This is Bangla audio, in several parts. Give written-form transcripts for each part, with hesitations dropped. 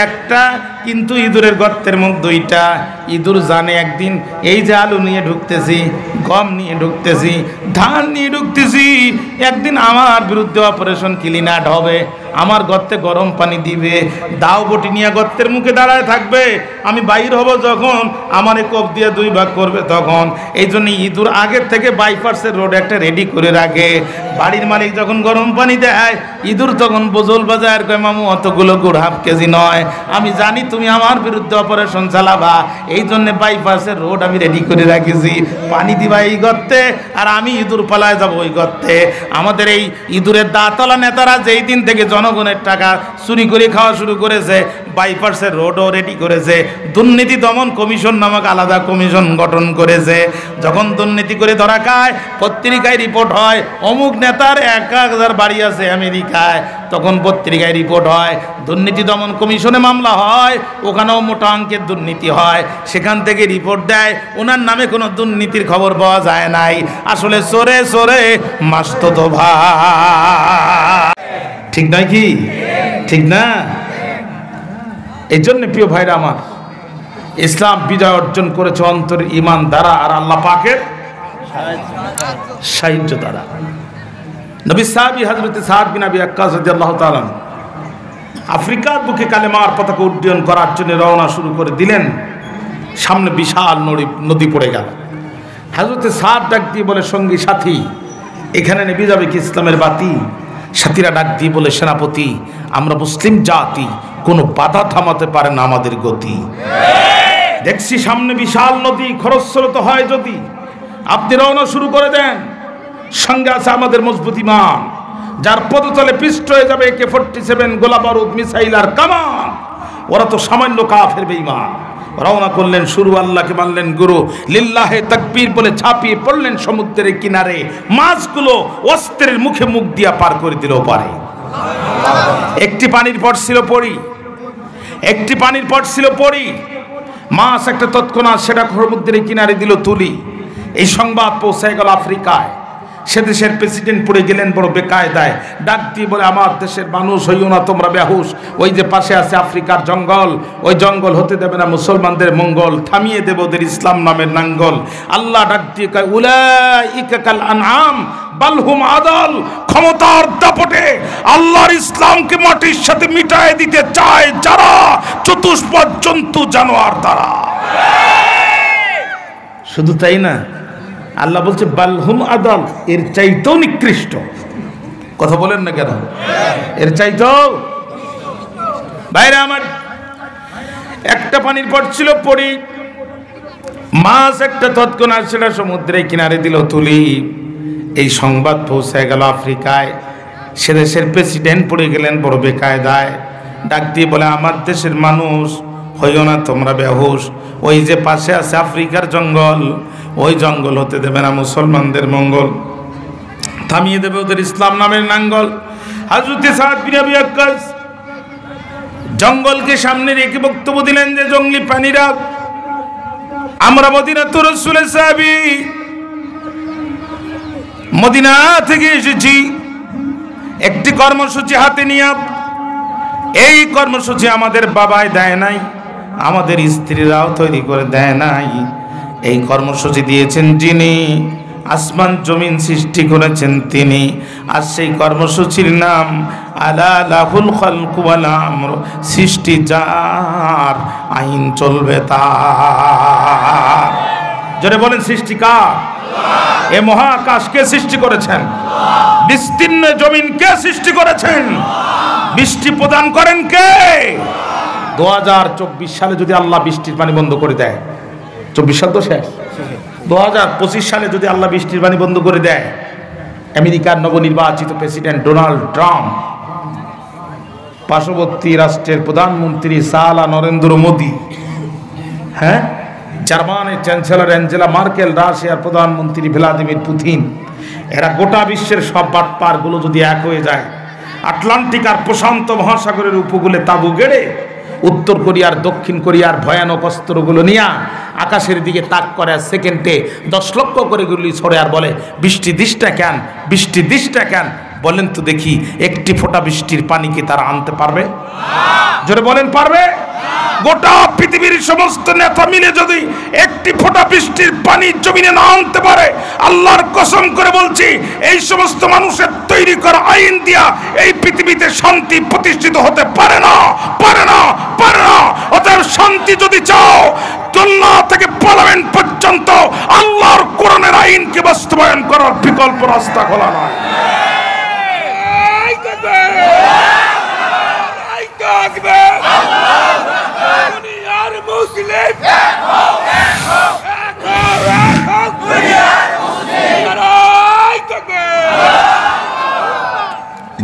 একটা, কিন্তু ইঁদুরের গর্তের মুখ দুইটা। ইঁদুর জানে একদিন এই যে আলু নিয়ে ঢুকতেছি, গম নিয়ে ঢুকতেছি, ধান নিয়ে ঢুকতেছি, একদিন আমার বিরুদ্ধে অপারেশন ক্লিনাট হবে, আমার গর্তে গরম পানি দিবে, দাও বটি নিয়ে গর্তের মুখে দাঁড়ায় থাকবে, আমি বাইর হব যখন আমার কোপ দিয়ে দুই ভাগ করবে তখন। এই জন্য ইঁদুর আগের থেকে বাইপাসের রোড একটা রেডি করে রাখে। বাড়ির মালিক যখন গরম পানি দেয়, ইঁদুর তখন বোঝল বাজায়, কয় মামু অতগুলো গুড় হাফ কেজি নয়, আমি জানি তুমি আমার বিরুদ্ধে অপারেশন চালাবা, এই জন্য বাইপাসের রোড আমি রেডি করে রাখেছি, পানি দিবা এই গর্তে, আর আমি ইঁদুর পালায় যাবো ওই গর্তে। আমাদের এই ইঁদুরের দাঁতলা নেতারা যেই দিন থেকে জনগণের টাকা চুরি করে খাওয়া শুরু করেছে, বাইপাসের রোডও রেডি করেছে, দুর্নীতি দমন কমিশন নামক আলাদা কমিশন গঠন করেছে। যখন দুর্নীতি করে ধরা খায়, পত্রিকায় রিপোর্ট হয় অমুক নেতার 1000 বাড়ি আছে আমেরিকায়, তখন পত্রিকায় রিপোর্ট হয়, দুর্নীতি দমন কমিশনে মামলা হয়, ওখানেও মোটা অঙ্কের দুর্নীতি হয়, সেখান থেকে রিপোর্ট দেয় ওনার নামে কোনো দুর্নীতির খবর পাওয়া যায় নাই। আসলে চোরে চোরে মাসতো ভাই, ঠিক নয় কি? ঠিক না? এই জন্য প্রিয় ভাইরা আমার, ইসলাম বিজয় অর্জন করেছে অন্তরের ঈমান দ্বারা আর আল্লাহ পাকের সাহায্য দ্বারা। নবী সাহাবী হযরত সাদ বিন আবি ওয়াক্কাস রাদিয়াল্লাহু তাআলা আফ্রিকার বুকে কালেমার পতাকা উড্ডয়ন করার জন্য রওনা শুরু করে দিলেন। সামনে বিশাল নদী পড়ে গেল। হযরত সাদ ডাক দিয়ে বলে, সঙ্গী সাথী, এখানে নেমে যাবে কি ইসলামের বাতি? সাথীরা ডাক দিয়ে বলে, সেনাপতি, আমরা মুসলিম জাতি, কোনো বাধা থামাতে পারে না আমাদের গতি। দেখছি সামনে বিশাল নদী, খরস্রোত হয় যদি, আপনি রওনা শুরু করে দেন। সঙ্গে আছে আমাদের মজবুত ঈমান, যার পদতলে পিষ্ট হয়ে যাবে AK-47 গোলা বারুদ মিসাইল আর কামান। ওরা তো সামান্য কাফের বেঈমান। রওনা করলেন, শুরু আল্লাহকে মানলেন গুরু, লিল্লাহে তাকবীর বলে ঝাঁপিয়ে পড়লেন সমুদ্রের কিনারে। মাছগুলো অস্ত্রের মুখে মুখ দিয়া পার করে দিল পারে। একটি পানির পট ছিল পড়ি, একটি পানির পট ছিল পড়ি, মাছ একটা তৎক্ষণাৎ সেটা সমুদ্রের কিনারে দিল তুলি। এই সংবাদ পৌঁছায় গেল আফ্রিকায়। সে দেশের প্রেসিডেন্ট পড়ে গেলেন বড় বেকায়দায়, ডাক দিয়ে বলে, আমার দেশের মানুষ হইও না তোমরা বেহুশ, ওই যে পাশে আছে আফ্রিকার জঙ্গল, ওই জঙ্গল হতে দেবে না মুসলমানদের মঙ্গল, থামিয়ে দেব ওদের ইসলাম নামের নাঙ্গল। আল্লাহ ডাক দিয়ে কয়, উলাইকা কাল আনআম বাল হুম আদাল। ক্ষমতার দাপটে আল্লাহর ইসলামকে মাটির সাথে মিটায় দিতে চায় যারা, চতুষ্পদ জন্তু জানোয়ার দ্বারা। শুধু তাই না, আল্লাহ বলছে বালহুম আদাল, এর চাইতেও নিকৃষ্ট। কথা বলেন না কেন? এর চাইতেও। বাইরে আমার একটা পানির পট ছিল পড়ি, মাছ একটা তৎক্ষণাৎ সেটা সমুদ্রের কিনারে দিল তুলি। এই সংবাদ পৌঁছায় গেল আফ্রিকায়। সে দেশের প্রেসিডেন্ট পড়ে গেলেন বড় বেকায়দায়, ডাক দিয়ে বলে, আমার দেশের মানুষ হইও না তোমরা বেহুশ, ওই যে পাশে আছে আফ্রিকার জঙ্গল, ওই জঙ্গল হতে দেবে না মুসলমানদের মঙ্গল, থামিয়ে দেবে ওদের ইসলাম নামের নাঙ্গল। হযরত সাদ বিন আবি ওয়াক্কাস জঙ্গলকে সামনে রেখে বক্তব্য দিলেন যে, জঙ্গলি প্রাণীরা, আমরা মদিনাতুর রাসূলের সাহাবী, মদিনা থেকে এসেছি একটি কর্মসূচি হাতে নিয়ে। এই কর্মসূচি আমাদের বাবাই দেয় নাই, আমাদের স্ত্রীরাও তৈরি করে দেয় নাই। এই কর্মসূচি দিয়েছেন যিনি, আসমান জমিন সৃষ্টি করেছেন তিনি। আর সেই কর্মসূচির নাম আলা লাহুল খালকু ওয়াল আমর, সৃষ্টি যার, আইন চলবে তার। যারা বলেন সৃষ্টি কার? এ মহাকাশ কে সৃষ্টি করেছেন? বিস্তীর্ণ জমিন কে সৃষ্টি করেছেন? বৃষ্টি প্রদান করেন কে? 2024 সালে যদি আল্লাহ বৃষ্টির পানি বন্ধ করে দেয়, 24 সাল তো শেষ, 2025 সালে যদি আল্লাহ বৃষ্টির পানি বন্ধ করে দেয়, আমেরিকার নবনির্বাচিত প্রেসিডেন্ট ডোনাল্ড ট্রাম্প, পার্শ্ববর্তী রাষ্ট্রের প্রধানমন্ত্রী সালা নরেন্দ্র মোদী, হ্যাঁ, জার্মানির চ্যান্সেলর অ্যাঞ্জেলা মার্কেল, রাশিয়ার প্রধানমন্ত্রী ভ্লাদিমির পুতিন, এরা গোটা বিশ্বের সব বাটপারগুলো যদি এক হয়ে যায়, আটলান্টিক আর প্রশান্ত মহাসাগরের উপকূলে তাঁবু গেড়ে উত্তর কোরিয়ার দক্ষিণ কোরিয়ার ভয়ানক অস্ত্রগুলো নিয়ে আকাশের দিকে তাক করে, সেকেন্ডে 10 লক্ষ করে গুলি ছড়ে আর বলে, বৃষ্টি দিসটা কেন, বৃষ্টি দিসটা কেন, বলেন তো দেখি, একটি ফোঁটা বৃষ্টির পানি কি তারা আনতে পারবে? জোরে বলেন, পারবে? গোটা পৃথিবীর সমস্ত নেতা মিলে যদি একটি ফোঁটা বৃষ্টির পানি জমিনে না আনতে পারে, আল্লাহর কসম করে বলছি, এই সমস্ত মানুষের তৈরি করা আইন দিয়া এই পৃথিবীতে শান্তি প্রতিষ্ঠিত হতে পারে না, পারে না, পারে না। অতএব শান্তি যদি চাও, দুনিয়া থেকে পার্লামেন্ট পর্যন্ত আল্লাহর কোরআনের আইনকে বাস্তবায়ন করার বিকল্প রাস্তা খোলা নয়।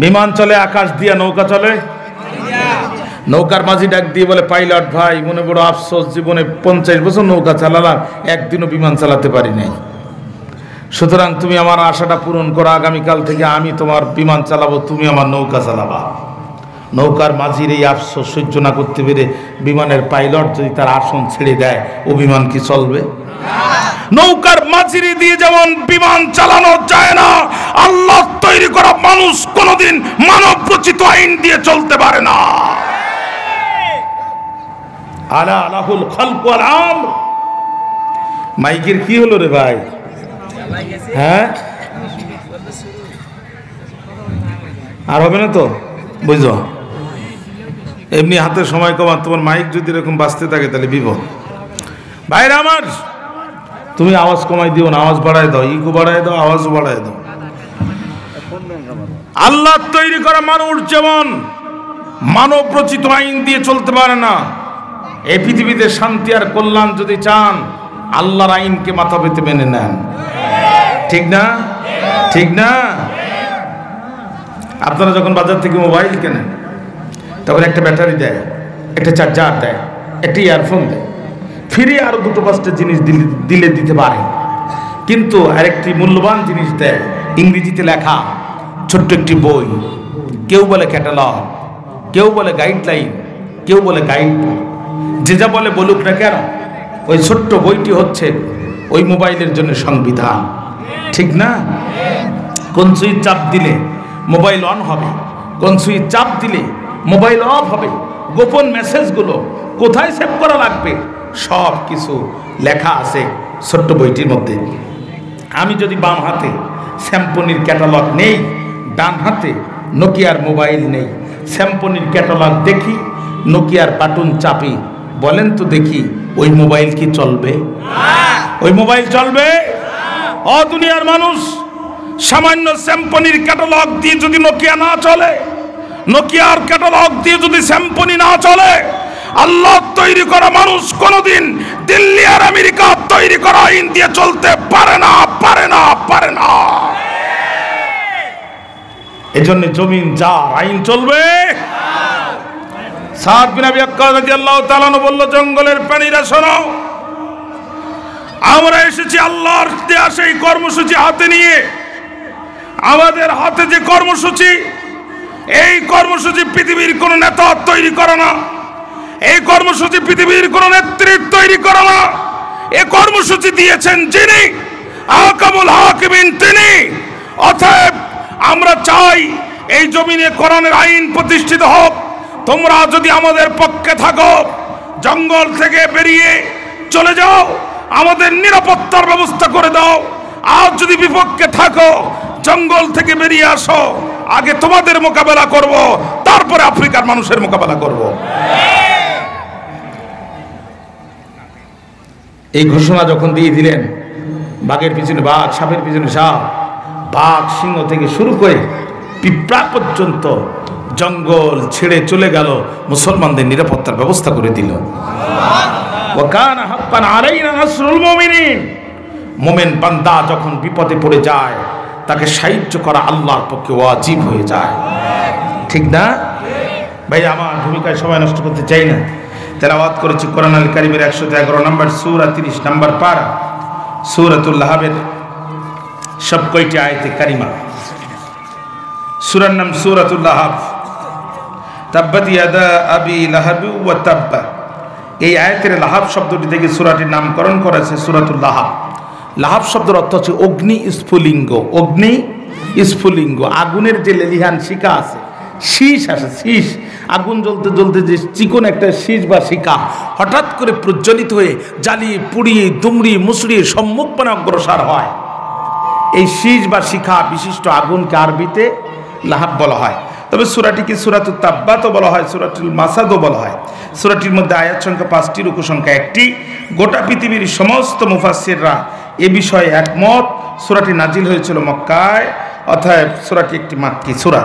বিমান চলে আকাশ দিয়ে, নৌকা চলে। নৌকার মাঝি ডাক দিয়ে বলে, পাইলট ভাই, মনে বড় আফসোস, জীবনে 50 বছর নৌকা চালালাম, একদিনও বিমান চালাতে পারি নাই। সুতরাং তুমি আমার আশাটা পূরণ করো, আগামীকাল থেকে আমি তোমার বিমান চালাবো, তুমি আমার নৌকা চালাবা। নৌকার মাঝির এই আফসোস সহ্য না করতে পেরে বিমানের পাইলট যদি তার আসন ছেড়ে দেয়, ও বিমান কি চলবে? নৌকার মাঝির দিয়ে যেমন বিমান চালানো যায় না, আল্লাহ তৈরি করা মানুষ কোনোদিন মানব রচিত আইন দিয়ে চলতে পারে না। আলা আলাহুল খালকু ওয়াল আমর। মাইকের কি হলো রে ভাই? হ্যাঁ, আর হবে না তো, বুঝো? এমনি হাতে সময় কম, তোমার মাইক যদি এরকম বাজতে থাকে তাহলে বিপদ। ভাইরা আমার, তুমি আওয়াজ কমাই দিও না, আওয়াজ বাড়ায় দাও, ইকো বাড়ায় দাও, আওয়াজও বাড়ায় দাও। আল্লাহ তৈরি করা মানুষ যেমন মানব রচিত আইন দিয়ে চলতে পারে না, এই পৃথিবীতে শান্তি আর কল্যাণ যদি চান, আল্লাহর আইনকে মাথা পেতে মেনে নেন। ঠিক না? ঠিক না? আপনারা যখন বাজার থেকে মোবাইল কেনেন, তখন একটা ব্যাটারি দেয়, একটা চার্জার দেয়, একটা ইয়ারফোন দেয়, ফ্রি আরো 2-5টা জিনিস দিলে দিতে পারে। কিন্তু আরেকটি মূল্যবান জিনিস দেয়, ইংরেজিতে লেখা ছোট্ট একটি বই। কেউ বলে ক্যাটালগ, কেউ বলে গাইডলাইন, কেউ বলে গাইড। যে যা বলে বলুক না কেন, ওই ছোট্ট বইটি হচ্ছে ওই মোবাইলের জন্য সংবিধান। ঠিক না? কোন সুইচ চাপ দিলে মোবাইল অন হবে, কোন সুইচ চাপ দিলে মোবাইল অফ হবে, গোপন মেসেজগুলো কোথায় সেভ করা লাগবে, সব কিছু লেখা আছে ছোট্ট বইটির মধ্যে। আমি যদি বাম হাতে স্যামসংয়ের ক্যাটালগ নেই, ডান হাতে নোকিয়ার মোবাইল নেই, স্যামসংয়ের ক্যাটালগ দেখি, নোকিয়ার বাটন চাপি, বলেন তো দেখি ওই মোবাইল কি চলবে? ওই মোবাইল চলবে? ও দুনিয়ার মানুষ, সামান্য স্যামসংয়ের ক্যাটালগ দিয়ে যদি নোকিয়া না চলে, নোকিয়ার ক্যাটালগ দিয়ে যদি স্যামসং না চলে, আল্লাহ তৈরি করা মানুষ কোনোদিন দিল্লি আর আমেরিকা তৈরি করা আইন দিয়ে চলতে পারে না, পারে না, পারে না। এজন্য জমিন যার, আইন চলবে। সাদ বিন আবি ওয়াক্কাস রাদিয়াল্লাহু তাআলা বলল, জঙ্গলের প্রাণীরা শোনো, আমরা এসেছি আল্লাহর দেয়া সেই কর্মসূচি হাতে নিয়ে। আমাদের হাতে যে কর্মসূচি, এই কর্মসূচি পৃথিবীর কোন নেতা তৈরি করে না, এই কর্মসূচি পৃথিবীর কোন নেতৃত্ব তৈরি করে না। এই কর্মসূচি দিয়েছেন যিনি, আহকামুল হাকিমিন তিনি। অতএব আমরা চাই এই জমিনে কোরআনের আইন প্রতিষ্ঠিত হোক। তোমরা যদি আমাদের পক্ষে থাকো, জঙ্গল থেকে বেরিয়ে চলে যাও, আমাদের নিরাপত্তার ব্যবস্থা করে দাও। আর যদি বিপক্ষে থাকো, জঙ্গল থেকে বেরিয়ে আসো, আগে তোমাদের মোকাবেলা করব, তারপরে আফ্রিকার মানুষের মোকাবেলা করব। এই ঘোষণা যখন দিয়ে দিলেন, বাঘের পিছনে বাঘ, সাপের পিছনে সাপ, বাঘ সিংহ থেকে শুরু করে পিঁপড়া পর্যন্ত জঙ্গল ছেড়ে চলে গেল, মুসলমানদের নিরাপত্তার ব্যবস্থা করে দিল। ওয়া কানা হাক্কান আলাইনা নাসরুল মুমিনিন। মুমিন বান্দা যখন বিপদে পড়ে যায়, তাকে সাহায্য করা আল্লাহর পক্ষে ওয়াজিব হয়ে যায়। ঠিক না ভাই? আমার ভূমিকায় সময় নষ্ট করতে চাই না। তেলাওয়াত করেছি কোরআন আল কারীমের 111 নম্বর সূরা, 30 নম্বর পারা, সূরাতুল লাহাবের সব কয়টি আয়াতে কারিমা। সূরার নাম সূরাতুল লাহাব। তাব্বাত ইয়াদা আবি লাহাব ওয়া তাব্বা। এই আয়াতের লাহাব শব্দটি থেকে সূরাটির নামকরণ করেছে সূরাতুল লাহাব। লাহাব শব্দের অর্থ হচ্ছে অগ্নি স্ফুলিঙ্গ, অগ্নি স্ফুলিঙ্গ, আগুনের যে লেলিহান শিখা আছে, শীষ আসে, শীষ, আগুন জ্বলতে জ্বলতে যে চিকন একটা শীষ বা শিখা হঠাৎ করে প্রজ্বলিত হয়ে জ্বালিয়ে পুড়িয়ে দুমড়ি মুসড়িয়ে সম্মুখপানে অগ্রসর হয়। এই শীষ বা শিখা বিশিষ্ট আগুনকে আরবিতে লাহাব বলা হয়। তবে সূরাটিকে সূরাতুত তাব্বাতও বলা হয়, সূরাতুল মাসাদও বলা হয়। সূরাটির মধ্যে আয়াত সংখ্যা 5টি, রুকু সংখ্যা 1টি। গোটা পৃথিবীর সমস্ত মুফাসসিররা এ বিষয়ে একমত। সূরাটি নাজিল হয়েছিল মক্কায়, অর্থাৎ সূরাটি একটি মাক্কি সূরা।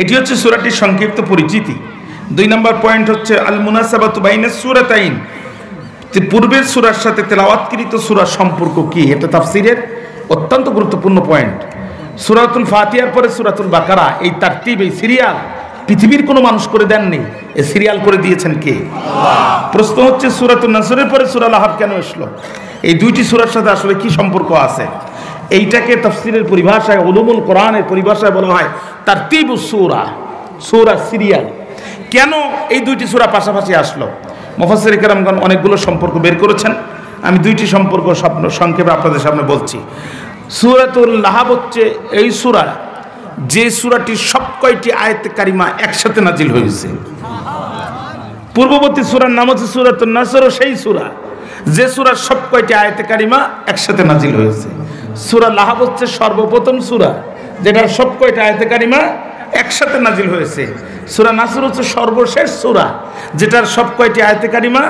এটি হচ্ছে সূরাটির সংক্ষিপ্ত পরিচিতি। 2 নম্বর পয়েন্ট হচ্ছে আল মুনাসাবাতু বাইনাস সূরাতাইন, পূর্বের সূরার সাথে তেলাওয়াতকৃত সূরার সম্পর্ক কি, এটা তাফসীরের অত্যন্ত গুরুত্বপূর্ণ পয়েন্ট। সূরাতুল ফাতিহার পরে সূরাতুল বাকারা, এই তারতিব, এই সিরিয়াল পৃথিবীর কোনো মানুষ করে দেননি। এই সিরিয়াল করে দিয়েছেন কে? আল্লাহ। প্রশ্ন হচ্ছে সূরাতুন নাসরের পরে সূরা লাহাব কেন আসলো? এই দুইটি সূরার সাথে আসলে কি সম্পর্ক আছে? এইটাকে তাফসীরের পরিভাষায়, উলুমুল কোরআনের পরিভাষায় বলা হয় তারতিবুস সূরা, সূরা সিরিয়াল। কেন এই দুইটি সূরা পাশাপাশি আসলো? মুফাসসির কেরামগণ অনেকগুলো সম্পর্ক বের করেছেন। আমি দুইটি সম্পর্ক সংক্ষেপে আপনাদের সামনে বলছি। সূরাতুল লাহাব হচ্ছে এই সূরা, যে সূরাটির সব কয়টি আয়াতে কারিমা একসাথে নাজিল হয়েছে। পূর্ববর্তী সূরার নাম হচ্ছে সূরাতুন নাসর, সেই সূরা যে সূরার সব কয়টি আয়াতে কারিমা একসাথে নাজিল হয়েছে। সূরা লাহাব হচ্ছে সর্বপ্রথম সূরা যেটার সব কয়টি আয়াতে কারিমা একসাথে নাজিল হয়েছে। সূরা নাসর হচ্ছে সর্বশেষ সূরা যেটার সব কয়টি আয়াতে কারিমা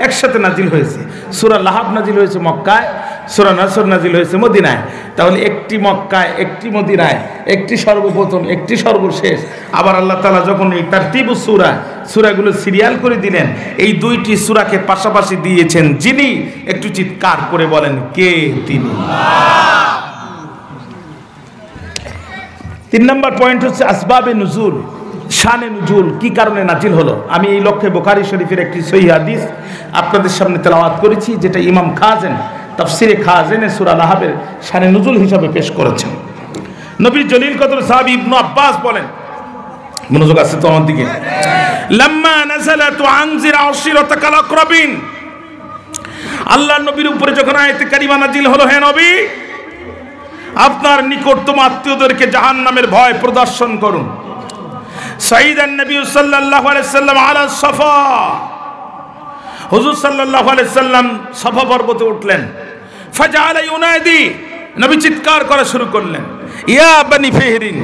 একসাথে নাজিল হয়েছে। সূরা লাহাব নাজিল হয়েছে মক্কায়, সূরা নাসর নাজিল হয়েছে মদিনায়। তাহলে একটি মক্কায়, একটি মদিনায়, একটি সর্বপ্রথম, একটি সর্বশেষ। আবার আল্লাহ তাআলা যখন এই তারতিবুস সূরা, সূরাগুলো সিরিয়াল করে দিলেন, এই দুইটি সূরাকে পাশাপাশি দিয়েছেন যিনি, একটু চিৎকার করে বলেন কে? তিনি। 3 নম্বর পয়েন্ট হচ্ছে আসবাবে নুজুল, শানে নুজুল, কি কারণে নাজিল হলো। আমি এই লক্ষ্যে বুখারী শরীফের একটি সহিহ হাদিস আপনাদের সামনে তেলাওয়াত করেছি, যেটা ইমাম খাজেন তাফসিরে খাজেনে সূরা লাহাবের শানে নুজুল হিসাবে পেশ করেছেন। নবীর জলিল কদর সাহাবী ইবনে আব্বাস বলেন, মনোযোগ আছে তো আমার দিকে, লাম্মা নাযালাতু আনজির আশিরাতাকাল আকরাবিন, আল্লাহর নবীর উপরে যখন আয়াতে কারিমা নাজিল হলো, হে নবী আপনার নিকটতম আত্মীয়দেরকে জাহান্নামের ভয় প্রদর্শন করুন। সাইয়্যিদান নবী সাল্লাল্লাহু আলাইহি সাল্লাম আলা সাফা, হুজুর সাল্লাল্লাহু আলাইহি সাল্লাম সাফা পর্বতে উঠলেন। ফাজআলা ইউনাদি, নবী চিৎকার করা শুরু করলেন, ইয়া বনি ফিহরিন,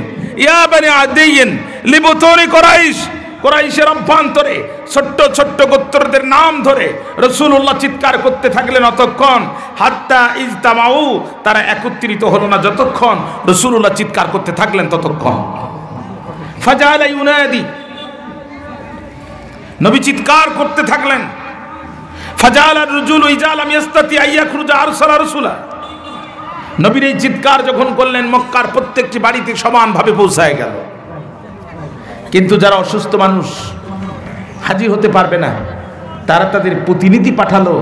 ইয়া বনি আদিয়িন লিবুতুনি কুরাইশ, কুরাইশের অভ্যন্তরে ছোট্ট ছোট্ট গোত্রদের নাম ধরে রাসূলুল্লাহ চিৎকার করতে থাকলেন অতক্ষণ, হাত্তা ইজতামাউ, তারা একত্রিত হলো না যতক্ষণ রাসূলুল্লাহ চিৎকার করতে থাকলেন ততক্ষণ। ফাজআলা ইউনাদি, নবী চিৎকার করতে থাকলেন। ফাজআলা আর-রাজুলু ইযা লাম ইস্তাতি আইয়াখরুজা আরসালা রাসূলা, নবীর এই চিৎকার যখন করলেন মক্কার প্রত্যেকটি বাড়িতে সমানভাবে পৌঁছায় গেল। কিন্তু যারা অসুস্থ মানুষ হাজির হতে পারবে না, তারা তাদের প্রতিনিধি পাঠালো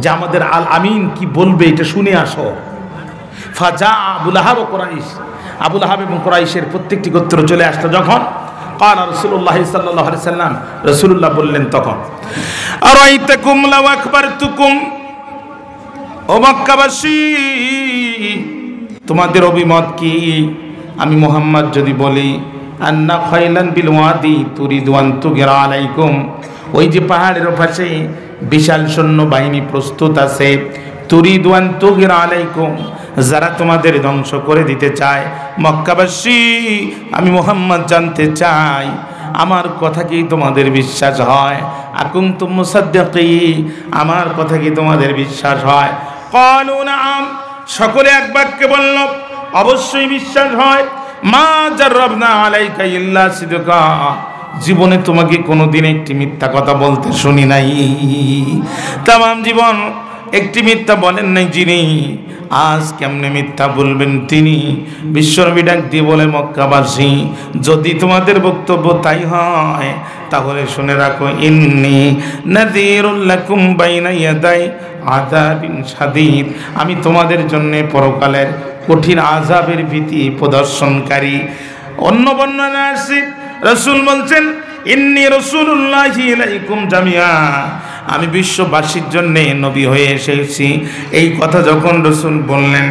যে আমাদের আল আমিন কি বলবে এটা শুনে আসো। ফাজা আবু লাহাব ও কুরাইশ, আবু লাহাব এবং কুরাইশের প্রত্যেকটি গোত্র চলে আসলো। যখন قال রাসূলুল্লাহ সাল্লাল্লাহু আলাইহি সাল্লাম, রাসূলুল্লাহ বললেন তখন, আরাইতাকুম লাউ আকবারতুকুম, ও মক্কাবাসী তোমাদের অভিমত কি আমি মুহাম্মদ যদি বলি, আন্না খাইলান বিল ওয়াদি তুরিদু আন তুগিরা আলাইকুম, ওই যে পাহাড়ের পাশে বিশাল সৈন্য বাহিনী প্রস্তুত আছে, তুরিদু আন তুগিরা আলাইকুম, যারা তোমাদের ধ্বংস করে দিতে চায়। মক্কাবাসী আমি মুহাম্মদ জানতে চাই আমার কথা কি তোমাদের বিশ্বাস হয়? আকুনতুম মুসাদ্দিকিন, আমার কথা কি তোমাদের বিশ্বাস হয়? ক্বালু নাআম, সকলে এক বাক্যে বলল অবশ্যই বিশ্বাস হয়। মা জাররাবনা আলাইকা ইল্লা সিদকা, জীবনে তোমাকে কোনোদিন একটি মিথ্যা কথা বলতে শুনি নাই, তামাম জীবন একটি মিথ্যা বলেন নাই যিনি, আজ কেমনে মিথ্যা বলবেন তিনি? বিশ্বনবী ডাক দিয়ে বলে, মক্কাবাসী যদি তোমাদের বক্তব্য তাই হয় তাহলে শুনে রাখো, ইন্নী নাযীরুল লাকুম বাইনা ইয়াদাই আযাবিন শাদীদ, আমি তোমাদের জন্য পরকালের কঠিন আযাবের ভীতি প্রদর্শনকারী। অন্য বর্ণনা আছে রাসূল বলছেন, ইন্নী রাসূলুল্লাহি ইলাইকুম জামিয়া, আমি বিশ্ববাসীর জন্যে নবী হয়ে এসেছি। এই কথা যখন রাসূল বললেন,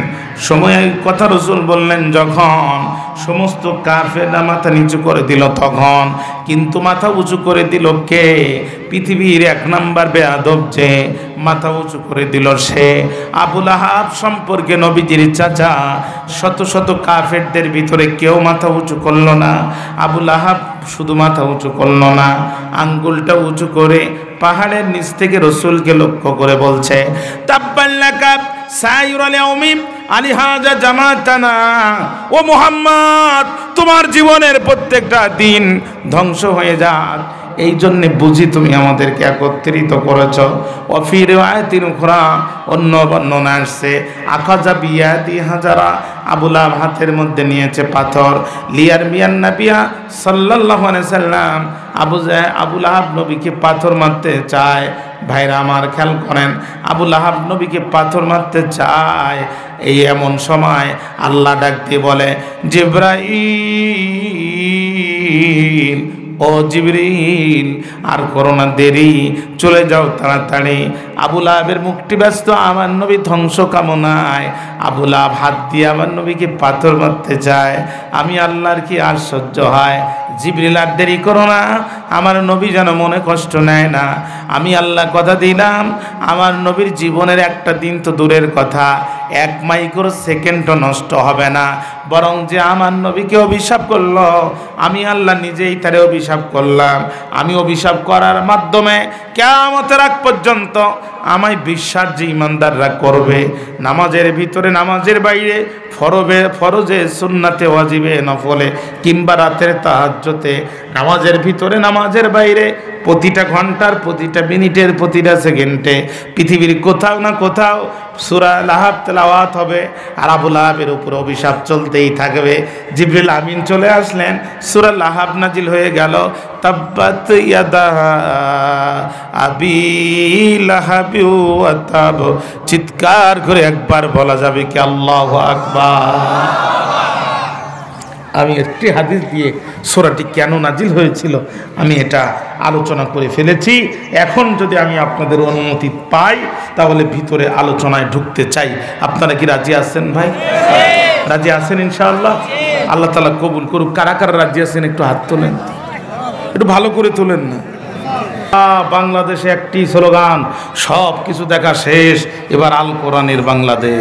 এই কথা রাসূল বললেন যখন, সমস্ত কাফেররা মাথা নিচু করে দিল তখন। কিন্তু মাথা উঁচু করে দিল কে? পৃথিবীর 1 নাম্বার বেয়াদব যে মাথা উঁচু করে দিল সে আবু লাহাব সম্পর্কে নবীজির চাচা। শত শত কাফেরদের ভিতরে কেউ মাথা উঁচু করল না, আবু লাহাব শুধু মাথা উঁচু করল না, আঙ্গুলটা উঁচু করে পাহাড়ের নিচ থেকে রাসূলকে লক্ষ্য করে বলছে, তাব্বাল্লাকা সাইরুল ইয়াউমি আলিহাজা জামাতানা। ও মুহাম্মদ, তোমার জীবনের প্রত্যেকটা দিন ধ্বংস হয়ে যাক, এই জন্য বুঝি তুমি আমাদেরকে একত্রিত করেছ। ওয়াফি রিওয়ায়াতিন উখরা, অন্য বর্ণনা আসছে, আখাযা বিয়াদি হাজারা, আবু লাহাব হাতের মধ্যে নিয়েছে পাথর। লিয়ার মিয়ান নাবিয়া সাল্লাল্লাহু আলাইহি সাল্লাম, আবু লাহাব নবীকে পাথর মারতে চায়। ভাইরা আমার খেয়াল করেন, আবু লাহাব নবীকে পাথর মারতে চায়। এই এমন সময় আল্লাহ ডাক দিয়ে বলে, জিবরাইল, ও জিবরিল, আর করো না দেরি, চলে যাও তাড়াতাড়ি। আবু লাহাবের মুখটি ব্যস্ত আমার নবী ধ্বংস কামনায়। আবু লাহাব হাত দিয়ে আমার নবীকে পাথর মারতে চায়। আমি আল্লাহর কি আর সহ্য হয়? জিবরিল, আর দেরি করো না, আমার নবী যেন মনে কষ্ট নেয় না। আমি আল্লাহ কথা দিলাম, আমার নবীর জীবনের একটা দিন তো দূরের কথা, 1 মাইক্রো সেকেন্ডও নষ্ট হবে না। বরং যে আমার নবীকে অভিশাপ করলো, আমি আল্লাহ নিজেই তারে অভিশাপ করলাম। আমি অভিশাপ করার মাধ্যমে কিয়ামতের আগ পর্যন্ত আমায় বিশ্বাস যে ইমানদাররা করবে, নামাজের ভিতরে নামাজের বাইরে, ফরজে সুন্নাতে ওয়াজিবে নফলে কিংবা রাতের তাহাজ্জুদে, নামাজের ভিতরে নামাজের বাইরে, প্রতিটা ঘন্টার প্রতিটা মিনিটের প্রতিটা সেকেন্ডে পৃথিবীর কোথাও না কোথাও সূরা লাহাব তেলাওয়াত হবে, আর আবু লাহাবের উপর অভিশাপ চলতেই থাকবে। জিবরিল আমিন চলে আসলেন, সূরা লাহাব নাজিল হয়ে গেল। তাব্বাত ইয়াদা আবি লাহাবি ওয়া তাব, চিৎকার করে একবার বলা যাবে কি আল্লাহু আকবার। আমি একটি হাদিস দিয়ে সূরাটি কেন নাজিল হয়েছিল আমি এটা আলোচনা করে ফেলেছি। এখন যদি আমি আপনাদের অনুমতি পাই তাহলে ভিতরে আলোচনায় ঢুকতে চাই। আপনারা কি রাজি আছেন ভাই? রাজি আছেন ইনশাআল্লাহ? আল্লাহ তাআলা কবুল করুক। কারা কারা রাজি আছেন একটু হাত তোলেন, একটু ভালো করে তোলেন না। বাংলাদেশে একটি স্লোগান, সব কিছু দেখা শেষ, এবার আল কোরআনের বাংলাদেশ।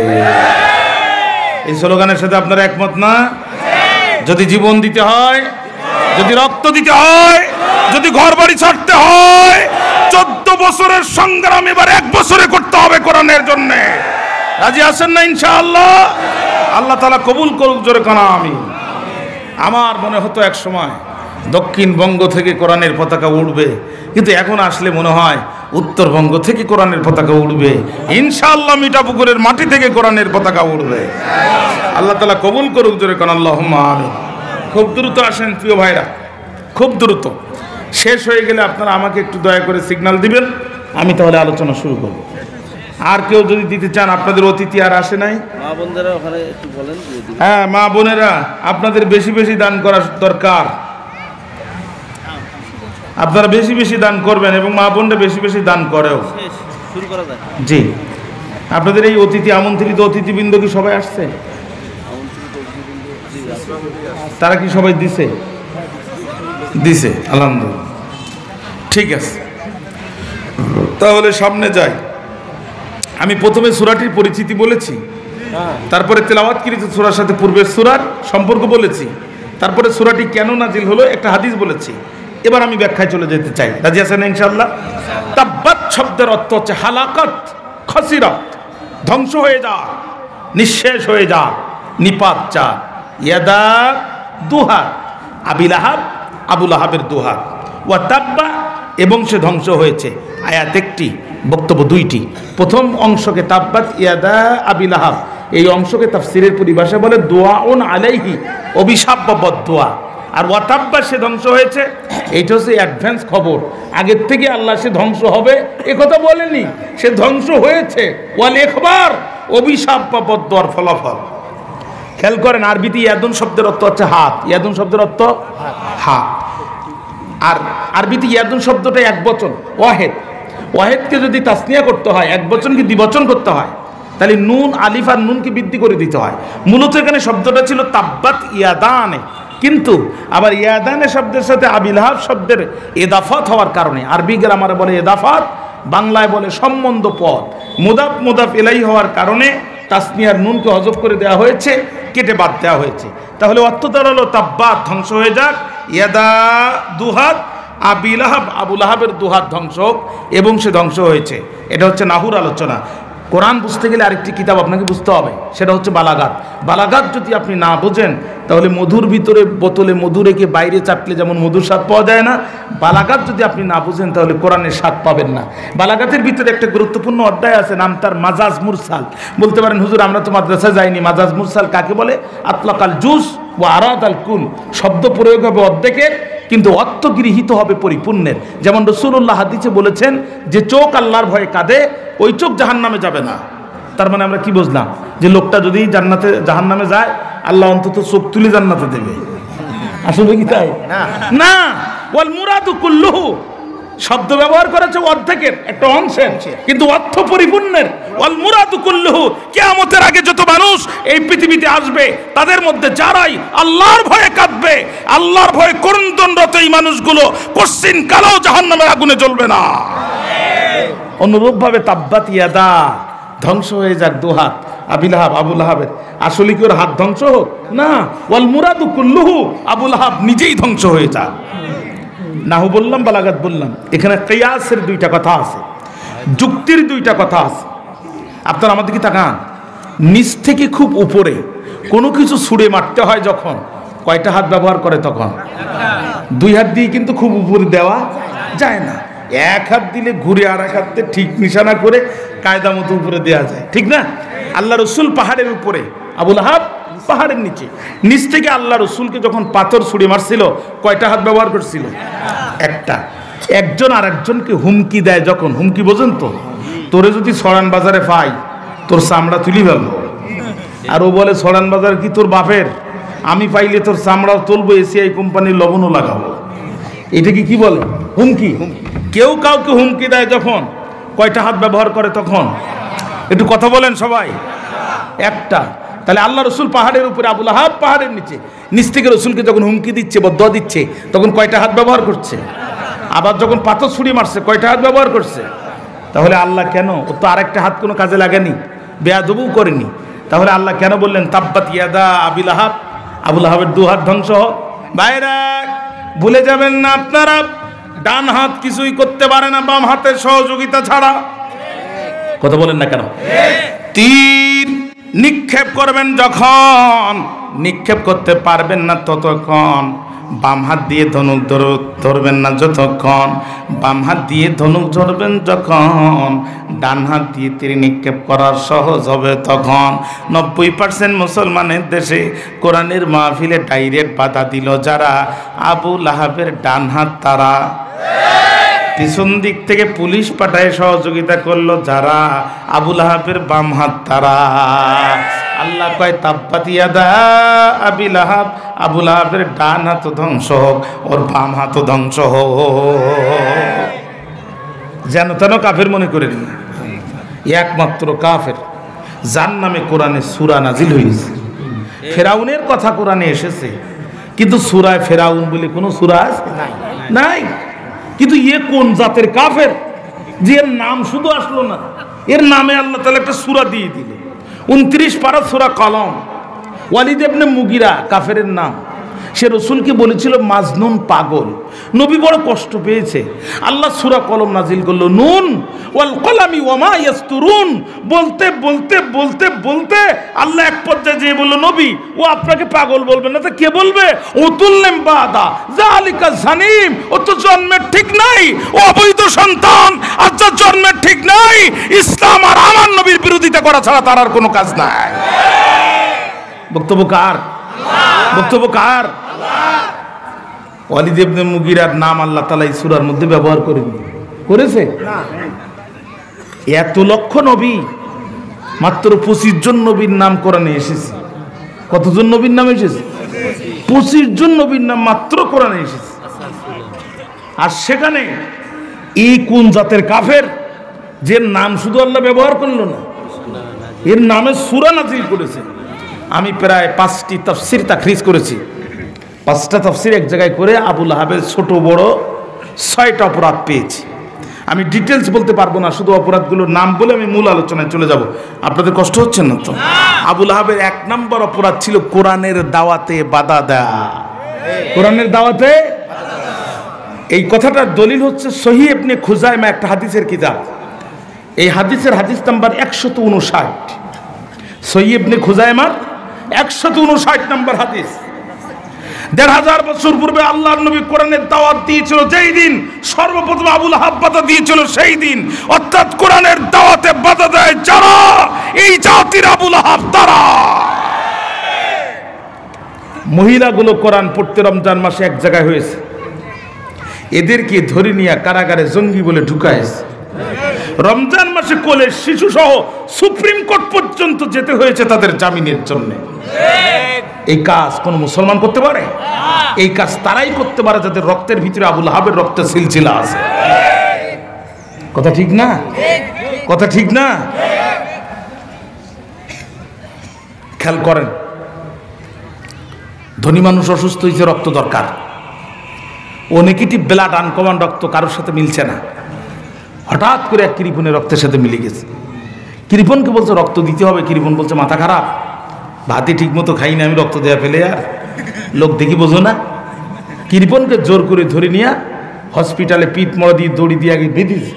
এই স্লোগানের সাথে আপনারা একমত না? যদি জীবন দিতে হয়, যদি রক্ত দিতে হয়, যদি ঘর বাড়ি ছাড়তে হয়, 14 বছরের সংগ্রাম এবার 1 বছরে করতে হবে কোরআনের জন্য। রাজি আছেন না ইনশাআল্লাহ? আল্লাহ তাআলা কবুল করুক, জোরে কানা আমিন। আমার মনে হতো এক সময় দক্ষিণবঙ্গ থেকে কোরআনের পতাকা উঠবে, কিন্তু এখন আসলে মনে হয় উত্তরবঙ্গ থেকে কোরআনের পতাকা উঠবে। ইনশাআল্লাহ মিঠাপুকুরের মাটি থেকে কোরআনের পতাকা উঠবে। আল্লাহ তাআলা কবুল করুক, জোরে কানা আল্লাহুম্মা আমিন। খুব দ্রুত আসেন প্রিয় ভাইরা, খুব দ্রুত। শেষ হয়ে গেলে আপনারা আমাকে একটু দয়া করে সিগন্যাল দিবেন, আমি তাহলে আলোচনা শুরু করব। আর কেউ যদি দিতে চান, আপনাদের অতিথি আর আসে নাই, মা বোনেরা ওখানে একটু বলেন। হ্যাঁ মা বোনেরা, আপনাদের বেশি বেশি দান করা দরকার। আপনারা বেশি বেশি দান করবেন এবং মা বোনরা বেশি বেশি দান করেও। শুরু করা যায়। জি, আপনাদের এই অতিথি আমন্ত্রিত অতিথিবৃন্দ কি সবাই আসছে? তারা কি সবাই দিছে? দিছে, আলহামদুলিল্লাহ। ঠিক আছে, তাহলে সামনে যাই। আমি প্রথমে সূরাটির পরিচিতি বলেছি, তারপরে তেলাওয়াতকৃত সূরার সাথে পূর্বের সূরার সম্পর্ক বলেছি, তারপরে সূরাটি কেন নাজিল হলো একটা হাদিস বলেছি। এবার আমি ব্যাখ্যায় চলে যেতে চাই। রাজি আছেন ইনশাআল্লাহ? তাব্বাত শব্দের অর্থ হচ্ছে হালাকাত, খসিরাত, ধ্বংস হয়ে যা, নিঃশেষ হয়ে যা, নিপাত যা। ইয়াদা দুহাত, আবি লাহাব, আবু লাহাবের দুহাত। ওয়া তাব্বা, এবং সে ধ্বংস হয়েছে। আয়াত একটি, বক্তব্য দুইটি। প্রথম অংশকে তাব্বাত ইয়াদা আবি লাহাব, এই অংশকে তাফসীরের পরিভাষা বলে দুআউন আলাইহি, অভিশাপ বা বদদুয়া। আর ওয়াতাব্বা, সে ধ্বংস হয়েছে, এইটা হচ্ছে অ্যাডভান্স খবর। আগের থেকে আল্লাহ সে ধ্বংস হবে এ কথা বলেনি, সে ধ্বংস হয়েছে। ওয়াল ইখবার, অভিশাপ বা বদদুয়ার ফলাফল। খেয়াল করেন, আরবিতে ইয়াদুন শব্দের অর্থ হচ্ছে হাত। ইয়াদুন শব্দের অর্থ হাত। আর আরবিতে ইয়াদুন শব্দটা এক বচন, ওয়াহেদ। ওয়াহেদকে যদি তাসনিয়া করতে হয়, এক বচনকে দ্বিবচন করতে হয়, তাহলে নুন আলিফ আর নুনকে বৃদ্ধি করে দিতে হয়। মূলত এখানে শব্দটা ছিল তাব্বাত ইয়াদানে, কিন্তু আবার ইয়াদানে শব্দের সাথে আবি লাহাব শব্দের এদাফাত হওয়ার কারণে, আরবি গ্রামারে বলে এদাফাত, বাংলায় বলে সম্বন্ধ পদ, মুদাফ মুদাফ ইলাইহি হওয়ার কারণে তাসনিয়ার নুনকে হযফ করে দেওয়া হয়েছে, কেটে বাদ দেওয়া হয়েছে। তাহলে অর্থ দাঁড়ালো তাব্বাত ধ্বংস হয়ে যাক, ইয়াদা দুহাত, আবি লাহাব আবু লাহাবের দুহাত ধ্বংস হোক, এবং সে ধ্বংস হয়েছে। এটা হচ্ছে নাহুর আলোচনা। কোরআন বুঝতে গেলে আরেকটি কিতাব আপনাকে বুঝতে হবে, সেটা হচ্ছে বালাগাত। বালাগাত যদি আপনি না বোঝেন তাহলে মধুর ভিতরে বোতলে মধু রেখে বাইরে চাটলে যেমন মধুর স্বাদ পাওয়া যায় না, বালাগাত যদি আপনি না বুঝেন তাহলে কোরআনের স্বাদ পাবেন না। বালাগাতের ভিতরে একটা গুরুত্বপূর্ণ অধ্যায় আছে, নাম তার মাজাজ মুরসাল। বলতে পারেন হুজুর আমরা তো মাদ্রাসায় যাইনি, মাজাজ মুরসাল কাকে বলে? আতলাকাল জুস ও আরাদ আল কুল, শব্দ প্রয়োগ হবে অর্ধেকের কিন্তু অর্থ গৃহীত হবে পরিপূর্ণের। যেমন রাসূলুল্লাহ হাদিসে বলেছেন যে চোখ আল্লাহর ভয়ে কাঁদে, ওই চোখ জাহান্নামে যাবে না। তার মানে আমরা কি বুঝলাম? যে লোকটা যদি জান্নাতে জাহান্নামে যায়, আল্লাহ অন্তত চোখ তুলে জান্নাতে দেবে। আসলে কি তাই? না, ওয়াল মুরাদু কুল্লুহু শব্দ ব্যবহার করেছে অর্ধেকের একটা অংশের, কিন্তু অর্থ পরিপূর্ণের। ওয়াল মুরাদু কুল্লুহু, কিয়ামতের আগে যত মানুষ এই পৃথিবীতে আসবে তাদের মধ্যে যারাই আল্লাহর ভয়ে কাঁদবে, আল্লাহর ভয়ে করুণদণ্ডরত এই মানুষগুলো কোশ্চিন কালেও জাহান্নামের আগুনে জ্বলবে না। অনুরূপভাবে তাব্বাত ইয়াদা, ধ্বংস হয়ে যাক দুহাত আবি লাহাব আবু লাহাবের। আসলে কি ওর হাত ধ্বংস হোক? না, ওয়াল মুরাদু কুল্লুহু, আবু লাহাব নিজেই ধ্বংস হয়ে যাক। নাহু বললাম, বালাগাত বললাম। এখানে কিয়াসের দুইটা কথা আছে, যুক্তির দুইটা কথা আছে। আপনারা আমাদের কি তাকান, নিচ থেকে খুব উপরে কোনো কিছু ছুঁড়ে মারতে হয় যখন, কয়টা হাত ব্যবহার করে তখন? দুই হাত দিয়ে কিন্তু খুব উপরে দেওয়া যায় না। এক হাত দিলে ঘুরে আর এক হাতে ঠিক নিশানা করে কায়দা মতো উপরে দেওয়া যায়, ঠিক না? আল্লাহ রসুল পাহাড়ের উপরে, আবু লাহাব পাহাড়ের নিচে। নিচ থেকে আল্লাহ রসুলকে যখন পাথর ছুঁড়ে মারছিল, কয়টা হাত ব্যবহার করছিল? একটা। একজন আর একজনকে হুমকি দেয় যখন, হুমকি বোঝেন তো? তোরে যদি ছড়ান বাজারে পাই তোর চামড়া তুলি ফেলবো। আর ও বলে ছড়ান বাজার কি তোর বাপের? আমি পাইলে তোর চামড়াও তুলবো, এসিআই কোম্পানির লবণও লাগাবো। এটাকে কি বলে? হুমকি। কেউ কাউকে হুমকি দেয় যখন, কয়টা হাত ব্যবহার করে তখন? একটু কথা বলেন সবাই। একটা। তাহলে আল্লাহ রসুল পাহাড়ের উপরে, আবু লাহাব পাহাড়ের নিচে। নিচ থেকে রসুলকে যখন হুমকি দিচ্ছে, বদদুয়া দিচ্ছে, তখন কয়টা হাত ব্যবহার করছে? আবার যখন পাথর ছুঁড়ে মারছে, কয়টা হাত ব্যবহার করছে? তাহলে আল্লাহ কেন, ও তো আরেকটা হাত কোনো কাজে লাগেনি, বেয়াদবও করেনি। তাহলে আল্লাহ কেন বললেন তাব্বাত ইয়াদা আবি লাহাব, আবু লাহাবের দু হাত ধ্বংস হোক? ভাইরা ভুলে যাবেন না, আপনারা ডান হাত কিছুই করতে পারে না বাম হাতের সহযোগিতা ছাড়া। কথা বলেন না কেন? তীর নিক্ষেপ করবেন যখন, নিক্ষেপ করতে পারবেন না ততক্ষণ বাম হাত দিয়ে ধনুক ধরবেন না, যতক্ষণ বাম হাত দিয়ে ধনুক ধরবেন যখন ডান হাত দিয়ে তীর নিক্ষেপ করার সহজ হবে তখন। 90% মুসলমানের দেশে কোরআনের মাহফিলে ডাইরেক্ট বাধা দিল যারা, আবু লাহাবের ডান হাত তারা। পিছন দিক থেকে পুলিশ পাঠায় সহযোগিতা করলো যারা, আবু লাহাবের বাম হাত তারা। আল্লাহ কয় তাব্বাত ইয়াদা আবি লাহাব, আবু লাহাবের ডান হাত ধ্বংস হোক, ওর বাম হাত ধ্বংস হোক। যেন তেন কাফের মনে করে নিন, একমাত্র কাফের যার নামে কোরআনে সূরা নাজিল হয়েছে। ফেরাউনের কথা কোরআনে এসেছে, কিন্তু সূরায় ফেরাউন বলে কোনো সূরা আছে? নাই। কিন্তু এ কোন জাতের কাফের যে এর নাম শুধু আসলো না, এর নামে আল্লাহ তাআলা একটা সূরা দিয়ে দিল। 29 পারা সূরা কলম। ওয়ালিদ ইবনে মুগিরা কাফেরের নাম। সে রসুলকে বলেছিল মাজনুন, পাগল। নবী বড় কষ্ট পেয়েছে, আল্লাহ সূরা কলম নাজিল করলো, নুন ওয়াল কলামি ওয়ামা ইয়াসতুরুন। বলতে বলতে বলতে বলতে আল্লাহ এক পর্যায়ে যেয়ে বললো, নবী ও আপনাকে পাগল বলবে না তো কে বলবে? উতুল্লিম বাদা জালিকা জানিম, ও তো জন্মের ঠিক নাই, ও অবৈধ সন্তান, আর যার জন্মের ঠিক নাই, ইসলাম আর আমার নবীর বিরোধিতা করা ছাড়া তার আর কোনো কাজ নাই। বক্তব্য কার? বক্তব্য কার? ওয়ালিদ ইবনে মুগিরার নাম আল্লাহ তাআলা এই সূরার মধ্যে ব্যবহার করেছে? এত লক্ষ নবী, মাত্র 25 জন নবীর নাম কোরআনে এসেছে। কতজন নবীর নাম এসেছে? 25 জন নবীর নাম মাত্র কোরআনে এসেছে। আর সেখানে এই কোন জাতের কাফের যে নাম শুধু আল্লাহ ব্যবহার করলো না, এর নামে সূরা নাজিল করেছে। আমি প্রায় 5টি তাফসীর তাখরিজ করেছি। 5টা তাফসীর এক জায়গায় করে আবু লাহাবের ছোট বড় 6টা অপরাধ পেয়েছি। আমি ডিটেলস বলতে পারবো না, শুধু অপরাধগুলোর নাম বলে আমি মূল আলোচনায় চলে যাব। আপনাদের কষ্ট হচ্ছে না তো? আবু লাহাবের 1 নম্বর অপরাধ ছিল কোরআনের দাওয়াতে বাধা দেয়া। কোরআনের দাওয়াতে, এই কথাটার দলিল হচ্ছে সহিহ ইবনে খুজাইমা, একটা হাদিসের কিতাব। এই হাদিসের হাদিস নাম্বার 159। সহিহ ইবনে খুজাইমার 159 নম্বর হাদিস। 1500 বছর পূর্বে আল্লাহর নবী কোরআনের দাওয়াত দিয়েছিল যেই দিন, সর্বপ্রথম আবু লাহাব বাধা দিয়েছিল সেই দিন। অর্থাৎ কোরআনের দাওয়াতে বাধা দেয় যারা, এই জাতির আবু লাহাব তারা। মহিলাগুলো কোরআন পড়তে রমজান মাসে এক জায়গায় হয়েছে, এদেরকে ধরে নিয়ে কারাগারে জঙ্গি বলে ঢুকাইছে। রমজান মাসে কোলে শিশু সহ সুপ্রিম কোর্ট পর্যন্ত যেতে হয়েছে তাদের জামিনের জন্য। এই কাজ কোন মুসলমান করতে পারে? এই কাজ তারাই করতে পারে যাদের রক্তের ভিতরে আবু লাহাবের রক্তের সিলসিলা আছে। কথা ঠিক না? কথা ঠিক না? খেয়াল করেন, ধনী মানুষ অসুস্থ হয়েছে, রক্ত দরকার। ও নেগেটিভ ব্লাড, আনকমন রক্ত কারোর সাথে মিলছে না। হঠাৎ করে এক কৃপণের রক্তের সাথে মিলে গেছে। কৃপণকে বলছে রক্ত দিতে হবে। কৃপণ বলছে মাথা খারাপ, ভাতে ঠিক মতো খাই না আমি, রক্ত দেয়া ফেলে আর লোক দেখি বোঝো না। কৃপণকে জোর করে ধরে নিয়ে হসপিটালে পিঠ মরা দিয়ে দড়ি দিয়ে আগে বেঁধেছে।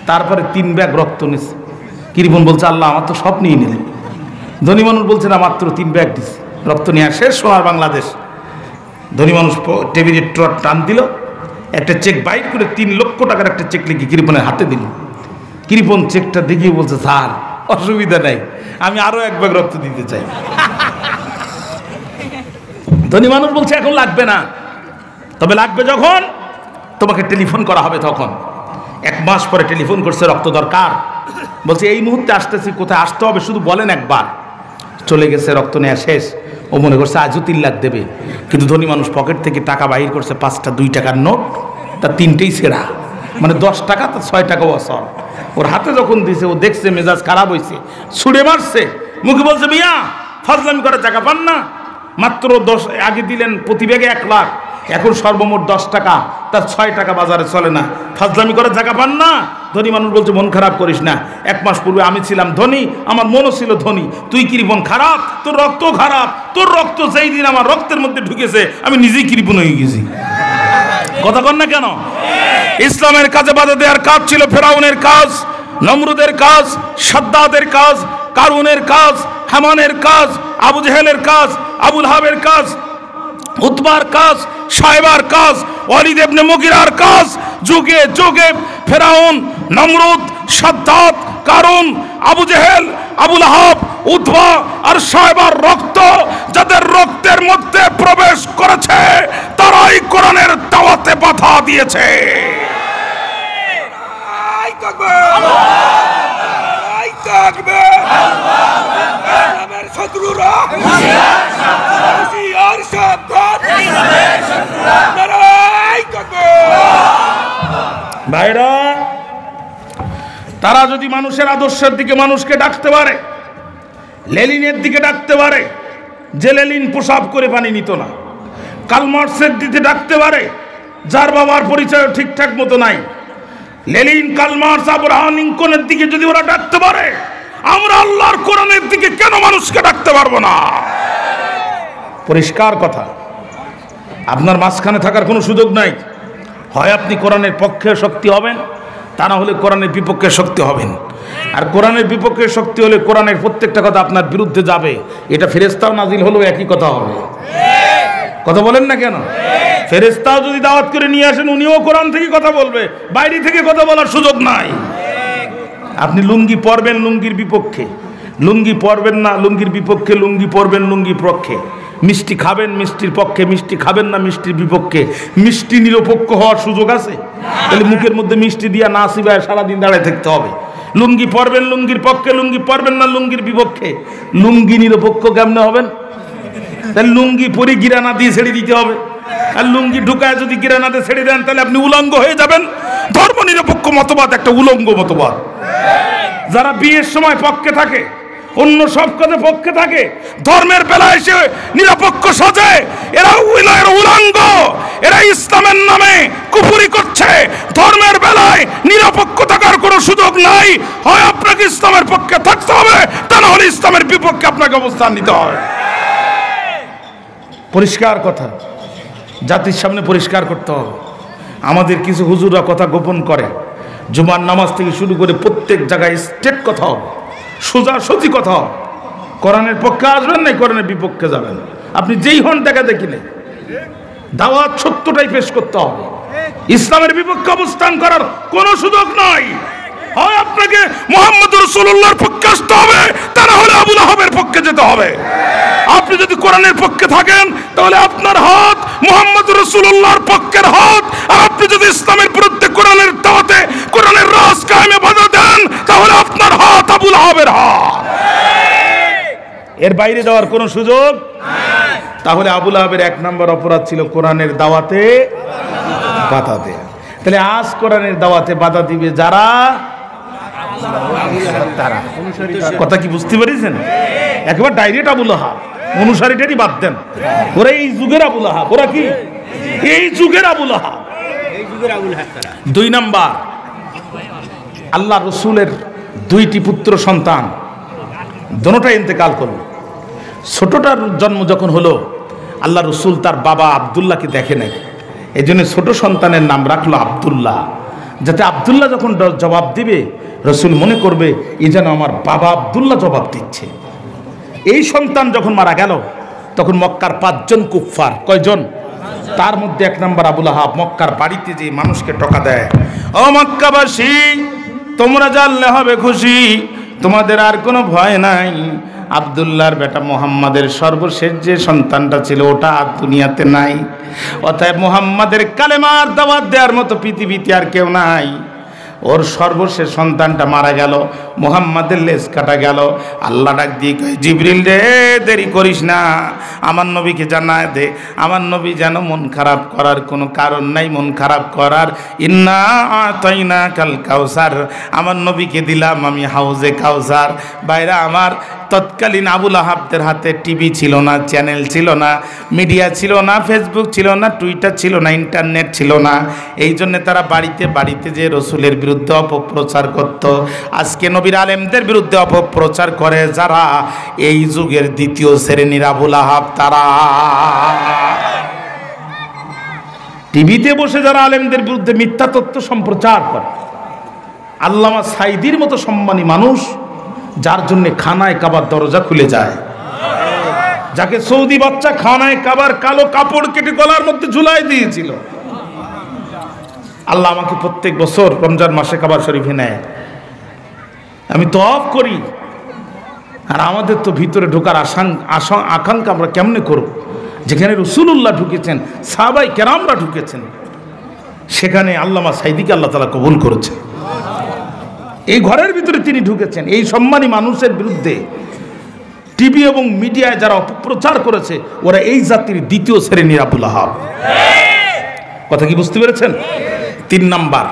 তারপরে 3 ব্যাগ রক্ত নিছে। কৃপণ বলছে আল্লাহ আমার তো সব নিয়ে নিলেন। ধনী মানুষ বলছে না, মাত্র 3 ব্যাগ দিছে। রক্ত নেওয়া শেষ। সোনার বাংলাদেশ। ধনী মানুষ টেবিলে টান দিল, একটা চেক বাইর করে 3 লক্ষ টাকার একটা চেক লিখে কৃপণের হাতে দিল। কৃপণ চেকটা দেখিয়ে বলছে স্যার অসুবিধা নাই, আমি আরো 1 ব্যাগ রক্ত দিতে চাই। ধনী মানুষ বলছে এখন লাগবে না, তবে লাগবে যখন তোমাকে টেলিফোন করা হবে তখন। 1 মাস পরে টেলিফোন করছে, রক্ত দরকার। বলছে এই মুহূর্তে আসতেছি, কোথায় আসতে হবে শুধু বলেন একবার। চলে গেছে, রক্ত নেওয়া শেষ। ও মনে করছে আজও 3 লাখ দেবে, কিন্তু ধনী মানুষ পকেট থেকে টাকা বাহির করছে 5টা 2 টাকার নোট, তার 3টেই ছেঁড়া, মানে 10 টাকা, তার 6 টাকা অসর। ওর হাতে যখন দিছে ও দেখছে মেজাজ খারাপ হয়েছে, ছুড়ে মারছে। মুখে বলছে মিয়া ফাজলামি করে টাকা পান না, মাত্র 10 আগে দিলেন প্রতি ব্যাগে 1 লাখ, এখন সর্বমোট 10 টাকা, তার 6 টাকা বাজারে চলে না, ফাজলামি করে টাকা পান না। ধনী মানুষ বলছে মন খারাপ করিস না, 1 মাস পূর্বে আমি ছিলাম ধনী, আমার মনও ছিল ধনী, তুই কৃপণ খারাপ, তোর রক্ত খারাপ। তোর রক্ত যেই দিন আমার রক্তের মধ্যে ঢুকেছে আমি নিজেই কৃপণ হয়ে গেছি। কথা কন না কেন? ইসলামের কাজে বাধা দেওয়ার কাজ ছিল ফেরাউনের কাজ, নমরুদের কাজ, সাদ্দাদের কাজ, কারুনের কাজ, হামানের কাজ, আবু জেহেলের কাজ, আবু লাহাবের কাজ, উতবার কাজ, সাহেবার কাজ, ওয়ালিদ ইবনে মুগিরার কাজ। যুগে যুগে ফেরাউন, নমরুদ, সাদ্দাত, কারুন, আবু জেহেল, আবু লাহাব, উতবা আর সাহেবার রক্ত যাদের রক্তের মধ্যে প্রবেশ করেছে তারাই কোরআনের দাওয়াতে বাধা দিয়েছে। ভাইরা, তারা যদি মানুষের আদর্শের দিকে মানুষকে ডাকতে পারে, লেনিনের দিকে ডাকতে পারে, যে লেনিন প্রসাব করে পানি নিত না, কার্ল মার্কসের দিকে ডাকতে পারে, যার বাবার পরিচয় ঠিকঠাক মতো নাই, লেনিন, কার্ল মার্কস, আব্রাহাম লিঙ্কনের দিকে যদি ওরা ডাকতে পারে, আমরা আল্লাহর কোরআনের দিকে কেন মানুষকে ডাকতে পারবো না? পরিষ্কার কথা। আপনার মাঝখানে থাকার কোনো সুযোগ নাই। হয় আপনি কোরআনের পক্ষে শক্তি হবেন, তা না হলে কোরআনের বিপক্ষে শক্তি হবেন। আর কোরআনের বিপক্ষে শক্তি হলে কোরআনের প্রত্যেকটা কথা আপনার বিরুদ্ধে যাবে। এটা ফেরেশতাও নাজিল হলেও একই কথা হবে। কথা বলেন না কেন? ফেরেশতাও যদি দাওয়াত করে নিয়ে আসেন, উনিও কোরআন থেকে কথা বলবে, বাইরে থেকে কথা বলার সুযোগ নাই। আপনি লুঙ্গি পরবেন লুঙ্গির বিপক্ষে, লুঙ্গি পরবেন না লুঙ্গির বিপক্ষে, লুঙ্গি পরবেন লুঙ্গির পক্ষে, মিষ্টি খাবেন মিষ্টির পক্ষে, মিষ্টি খাবেন না মিষ্টির বিপক্ষে। মিষ্টি নিরপেক্ষ হওয়ার সুযোগ আছে? তাহলে মুখের মধ্যে মিষ্টি দিয়া না সিবায় সারাদিন দাঁড়ায় থাকতে হবে। লুঙ্গি পরবেন লুঙ্গির পক্ষে, লুঙ্গি পরবেন না লুঙ্গির বিপক্ষে। লুঙ্গি নিরপেক্ষ কেমনে হবেন? তাহলে লুঙ্গি পরে গিরানা দিয়ে ছেড়ে দিতে হবে। আর লুঙ্গি ঢুকায় যদি গিরানাতে ছেড়ে দেন তাহলে আপনি উলঙ্গ হয়ে যাবেন। ধর্ম নিরপেক্ষ মতবাদ একটা উলঙ্গ মতবাদ। যারা বিয়ের সময় পক্ষে থাকে, অন্য সব কাজে পক্ষে থাকে, ধর্মের বেলায় এসে নিরপেক্ষ সাজে, এরা উলঙ্গ। এরা ইসলামের নামে কুফরি করছে। ধর্মের বেলায় নিরপেক্ষ থাকার কোনো সুযোগ নাই। হয় আপনাকে ইসলামের পক্ষে থাকতে হবে, তা না হলে ইসলামের বিপক্ষে আপনাকে অবস্থান নিতে হবে। পরিষ্কার কথা, জাতির সামনে পরিষ্কার করতে হবে। আমাদের কিছু হুজুররা কথা গোপন করে, জুমার নামাজ থেকে শুরু করে প্রত্যেক জায়গায় স্টেট কথা হবে, সোজাসুজি কথা হবে। কোরআনের পক্ষে আসবেন না, কোরআনের বিপক্ষে যাবেন। আপনি যেই হন দেখা দেখি নেই, দাওয়াত সত্যটাই পেশ করতে হবে। ইসলামের বিপক্ষে অবস্থান করার কোনো সুযোগ নাই। হয় আপনাকে মুহাম্মদ রাসূলুল্লাহর পক্ষে আসতে হবে, তা না হলে আবু লাহাবের পক্ষে যেতে হবে। আপনি যদি কোরআনের পক্ষে থাকেন তাহলে আপনার হাত মুহাম্মদ রাসূলুল্লাহর পক্ষের হাত, আর আপনি যদি ইসলামের বিরুদ্ধে কোরআনের দাওয়াতে, কোরআনের রাজ কায়েমে বাধা দেন, তাহলে আপনার হাত আবু লাহাবের হাত। এর বাইরে যাওয়ার কোনো সুযোগ নাই। তাহলে আবু লাহাবের 1 নম্বর অপরাধ ছিল কোরআনের দাওয়াতে বাধা দেয়া। তাহলে আজ কোরআনের দাওয়াতে বাধা দিবে যারা, তারা কথা কি বুঝতে পেরেছেন? একবার ডাইরেক্ট আবু লাহাব, অনুসারীটারই বাদ দেন। ওরা এই যুগের আবু লাহাব। ওরা কি এই যুগের আবু লাহাব? 2 নাম্বার, আল্লাহ রসুলের 2টি পুত্র সন্তান, দোনোটাই ইন্তেকাল করল। ছোটটার জন্ম যখন হলো, আল্লাহ রসুল তার বাবা আব্দুল্লাহকে দেখে নাই, এই জন্য ছোট সন্তানের নাম রাখলো আব্দুল্লাহ, যাতে আব্দুল্লাহ যখন জবাব দিবে রসুল মনে করবে এই যেন আমার বাবা আব্দুল্লাহ জবাব দিচ্ছে। এই সন্তান যখন মারা গেল, তখন মক্কার 5 জন কুফফার, কয়জন? তার মধ্যে 1 নম্বর আবু লাহাব মক্কার বাড়িতে যে মানুষকে টকা দেয়, ও মক্কাবাসী, তোমরা জানলে হবে খুশি, তোমাদের আর কোনো ভয় নাই। আব্দুল্লাহর বেটা মুহাম্মাদের সর্বশেষ যে সন্তানটা ছিল ওটা আর দুনিয়াতে নাই। অতএব মুহাম্মাদের কালেমার দাওয়াত দেওয়ার মতো পৃথিবীতে আর কেউ নাই। ওর সর্বশেষ সন্তানটা মারা গেল, মুহাম্মাদের লেজ কাটা গেল। আল্লাহ ডাক দিয়ে কয়, জিবরিল রে, দেরি করিস না, আমার নবীকে জানায় দে। আমার নবী যেন মন খারাপ করার কোনো কারণ নাই, মন খারাপ করার। ইন্না আতাইনা কাল কাউসার, আমার নবীকে দিলাম আমি হাউজে কাউসার। বাইরা আমার, তৎকালীন আবু লাহাবদের হাতে টিভি ছিল না, চ্যানেল ছিল না, মিডিয়া ছিল না, ফেসবুক ছিল না, টুইটার ছিল না, ইন্টারনেট ছিল না। এই জন্য তারা বাড়িতে বাড়িতে যে রসুলের বিরুদ্ধে অপপ্রচার করত। আজকে নবীর আলেমদের বিরুদ্ধে অপপ্রচার করে যারা, এই যুগের 2য় শ্রেণীর আবু লাহাব। তারা টিভিতে বসে যারা আলেমদের বিরুদ্ধে মিথ্যা তথ্য সম্প্রচার করে। আল্লামা সাইদির মতো সম্মানী মানুষ, যার জন্য খানায় কাবার দরজা খুলে যায়, যাকে সৌদি বাচ্চা খানায় কাবার কালো কাপড় কেটে গলার মধ্যে ঝুলাই দিয়েছিল। আল্লাহ আমাকে প্রত্যেক বছর রমজান মাসে কাবার শরীফে নেয়, আমি তওয়াফ করি। আর আমাদের তো ভিতরে ঢোকার আকাঙ্ক্ষা আমরা কেমনে করব? যেখানে রাসূলুল্লাহ ঢুকেছেন, সাহাবায়ে কেরামরা ঢুকেছেন, সেখানে আল্লামা সাইদিকে আল্লাহ তাআলা কবুল করেছেন। এই ঘরের ভিতরে তিনি ঢুকেছেন। এই সম্মানী মানুষের বিরুদ্ধে টিভি এবং মিডিয়ায় যারা অপপ্রচার করেছে, ওরা এই জাতির 2য় শ্রেণীর আবু লাহাব। কথা কি বুঝতে পেরেছেন? 3 নাম্বার,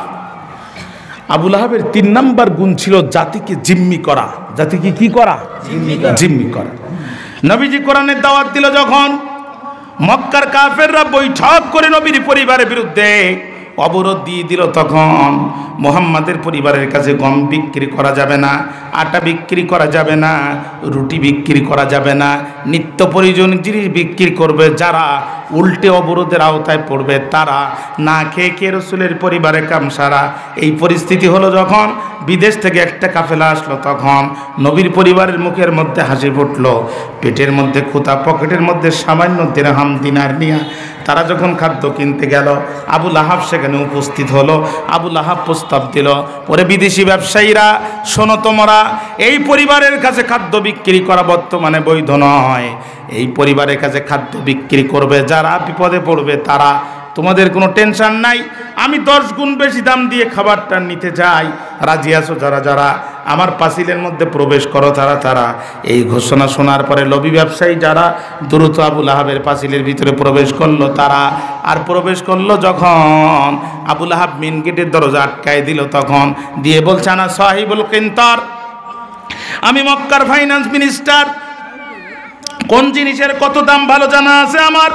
আবু লাহাবের 3 নাম্বার গুণ ছিল জাতিকে জিম্মি করা। জাতিকে কি করা? জিম্মি করা। নবীজি কোরআনের দাওয়াত দিল যখন, মক্কার কাফেররা বৈঠক করে নবীর পরিবারের বিরুদ্ধে অবরোধ দিয়ে দিল, তখন মুহাম্মাদের পরিবারের কাছে গম বিক্রি করা যাবে না, আটা বিক্রি করা যাবে না, রুটি বিক্রি করা যাবে না, নিত্য প্রয়োজনীয় জিনিস বিক্রি করবে যারা, উল্টে অবরোধের আওতায় পড়বে তারা। না খেয়ে খেয়ে রসুলের পরিবারে কামসারা। এই পরিস্থিতি হলো যখন বিদেশ থেকে একটা কাফেলা আসলো, তখন নবীর পরিবারের মুখের মধ্যে হাসি ফুটলো, পেটের মধ্যে ক্ষুধা, পকেটের মধ্যে সামান্য দিরহাম দিনার নিয়ে তারা যখন খাদ্য কিনতে গেল, আবু লাহাব সেখানে উপস্থিত হলো। আবু লাহাব প্রস্তাব দিল, ওরে বিদেশি ব্যবসায়ীরা, শোনো, তোমরা এই পরিবারের কাছে খাদ্য বিক্রি করা বর্তমানে বৈধ নয়। এই পরিবারের কাছে খাদ্য বিক্রি করবে যারা বিপদে পড়বে তারা, তোমাদের কোনো টেনশন নাই, আমি 10 গুণ বেশি দাম দিয়ে খাবারটা নিতে চাই, রাজি আছো যারা যারা আমার পাঁচিলের মধ্যে প্রবেশ করো তারা তারা। এই ঘোষণা শোনার পরে লবি ব্যবসায়ী যারা দ্রুত আবুল আহাবের পাঁচিলের ভিতরে প্রবেশ করলো তারা। আর প্রবেশ করলো যখন আবুল আহাব মেন গেটের দরজা আটকায় দিল, তখন দিয়ে বলছে আনা সাহিবুল কিনতার, আমি মক্কার ফাইন্যান্স মিনিস্টার। কোন জিনিসের কত দাম ভালো জানা আছে আমার।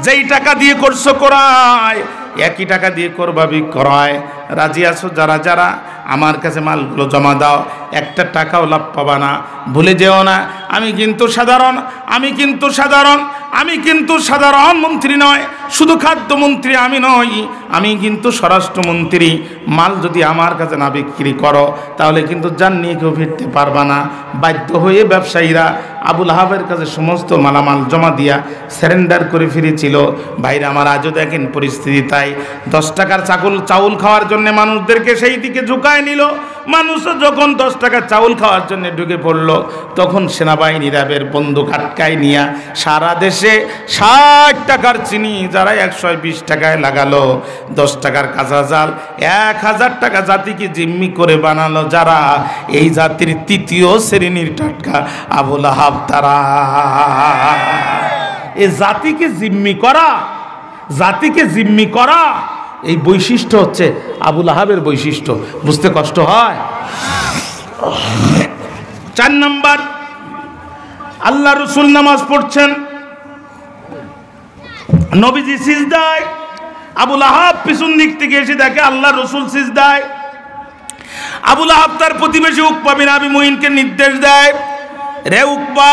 যেই টাকা দিয়ে করছো ক্রয়, একই টাকা দিয়ে করবা বিক্রয়। রাজি আছো যারা যারা আমার কাছে মালগুলো জমা দাও, একটা টাকাও লাভ পাবা না। ভুলে যেও না আমি কিন্তু সাধারণ মন্ত্রী নয়, শুধু খাদ্যমন্ত্রী আমি নই, আমি কিন্তু স্বরাষ্ট্রমন্ত্রী। মাল যদি আমার কাছে না বিক্রি করো তাহলে কিন্তু জান নিয়ে কেউ ফিরতে পারবা না। বাধ্য হয়ে ব্যবসায়ীরা আবুল আহাবের কাছে সমস্ত মালামাল জমা দিয়া সারেন্ডার করে ফিরেছিল। ভাইরা আমার, আজও দেখেন পরিস্থিতি তাই। 10 টাকার চাউল খাওয়ার জন্য মানুষদেরকে সেই দিকে ঝুঁকায় নিল। মানুষও যখন 10 টাকা চাউল খাওয়ার জন্য ঢুকে পড়লো, তখন সেনাবাহিনী র্যাবের বন্দুক আটকায় নিয়া সারা দেশে 60 টাকার চিনি যারা 120 টাকায় লাগালো, 10 টাকার কাঁচা চাল 1000 টাকা জাতিকে জিম্মি করে বানালো যারা, এই জাতির 3য় শ্রেণীর টাটকা আবুল আহাব তারা। এই জাতিকে জিম্মি করা এই বৈশিষ্ট্য হচ্ছে আবুল আহাবের বৈশিষ্ট্য। বুঝতে কষ্ট হয়। 4 নাম্বার, আল্লাহ রসুল নামাজ পড়ছেন, নবীজি সিজদায়, আবুল আহাব পিছন দিক থেকে এসে দেখে আল্লাহ রসুল সিজদায়। আবুল আহাব তার প্রতিবেশী উকবা বিন আবি মুঈনকে নির্দেশ দেয়, রে উকবা,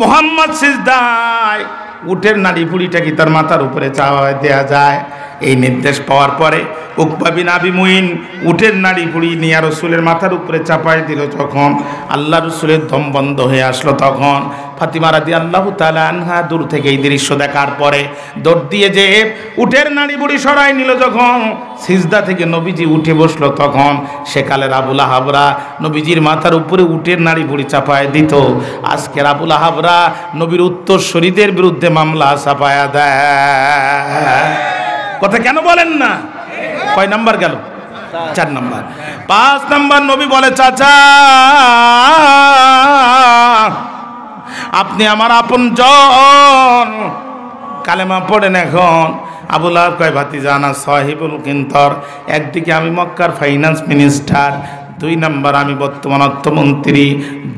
মুহাম্মদ সিজদায়, উটের নাড়ি ভুড়িটা কি তার মাথার উপরে চাওয়ায় দেয়া যায়? এই নির্দেশ পাওয়ার পরে উকবা বিন আবি মুঈন উটের নাড়ি ভুড়ি নিয়ে রসুলের মাথার উপরে চাপায় দিল। যখন আল্লাহ রসুলের দম বন্ধ হয়ে আসলো, তখন ফাতিমা রাদিয়াল্লাহু তাআলা আনহা দূর থেকে এই দৃশ্য দেখার পরে দৌড় দিয়ে যে উটের নাড়ি ভুড়ি সরাই নিল। যখন সিজদা থেকে নবীজি উঠে বসলো, তখন সেকালের আবুল আহাবরা নবীজির মাথার উপরে উটের নাড়ি ভুড়ি চাপায় দিত। আজকের আবুল আহাবরা নবীর উত্তরসূরিদের বিরুদ্ধে মামলা চাপায়া দেয়। কথা কেন বলেন না? কয় নাম্বার গেল? 4 নাম্বার। 5 নাম্বার, নবী বলে, চাচা আপনি আমার আপনজন, কালেমা পড়েন এখন। আবুল আহাব কয়, ভাতিজা আনা সাহিবুল কিনতর, একদিকে আমি মক্কার ফাইন্যান্স মিনিস্টার, 2 নাম্বার আমি বর্তমান অর্থমন্ত্রী,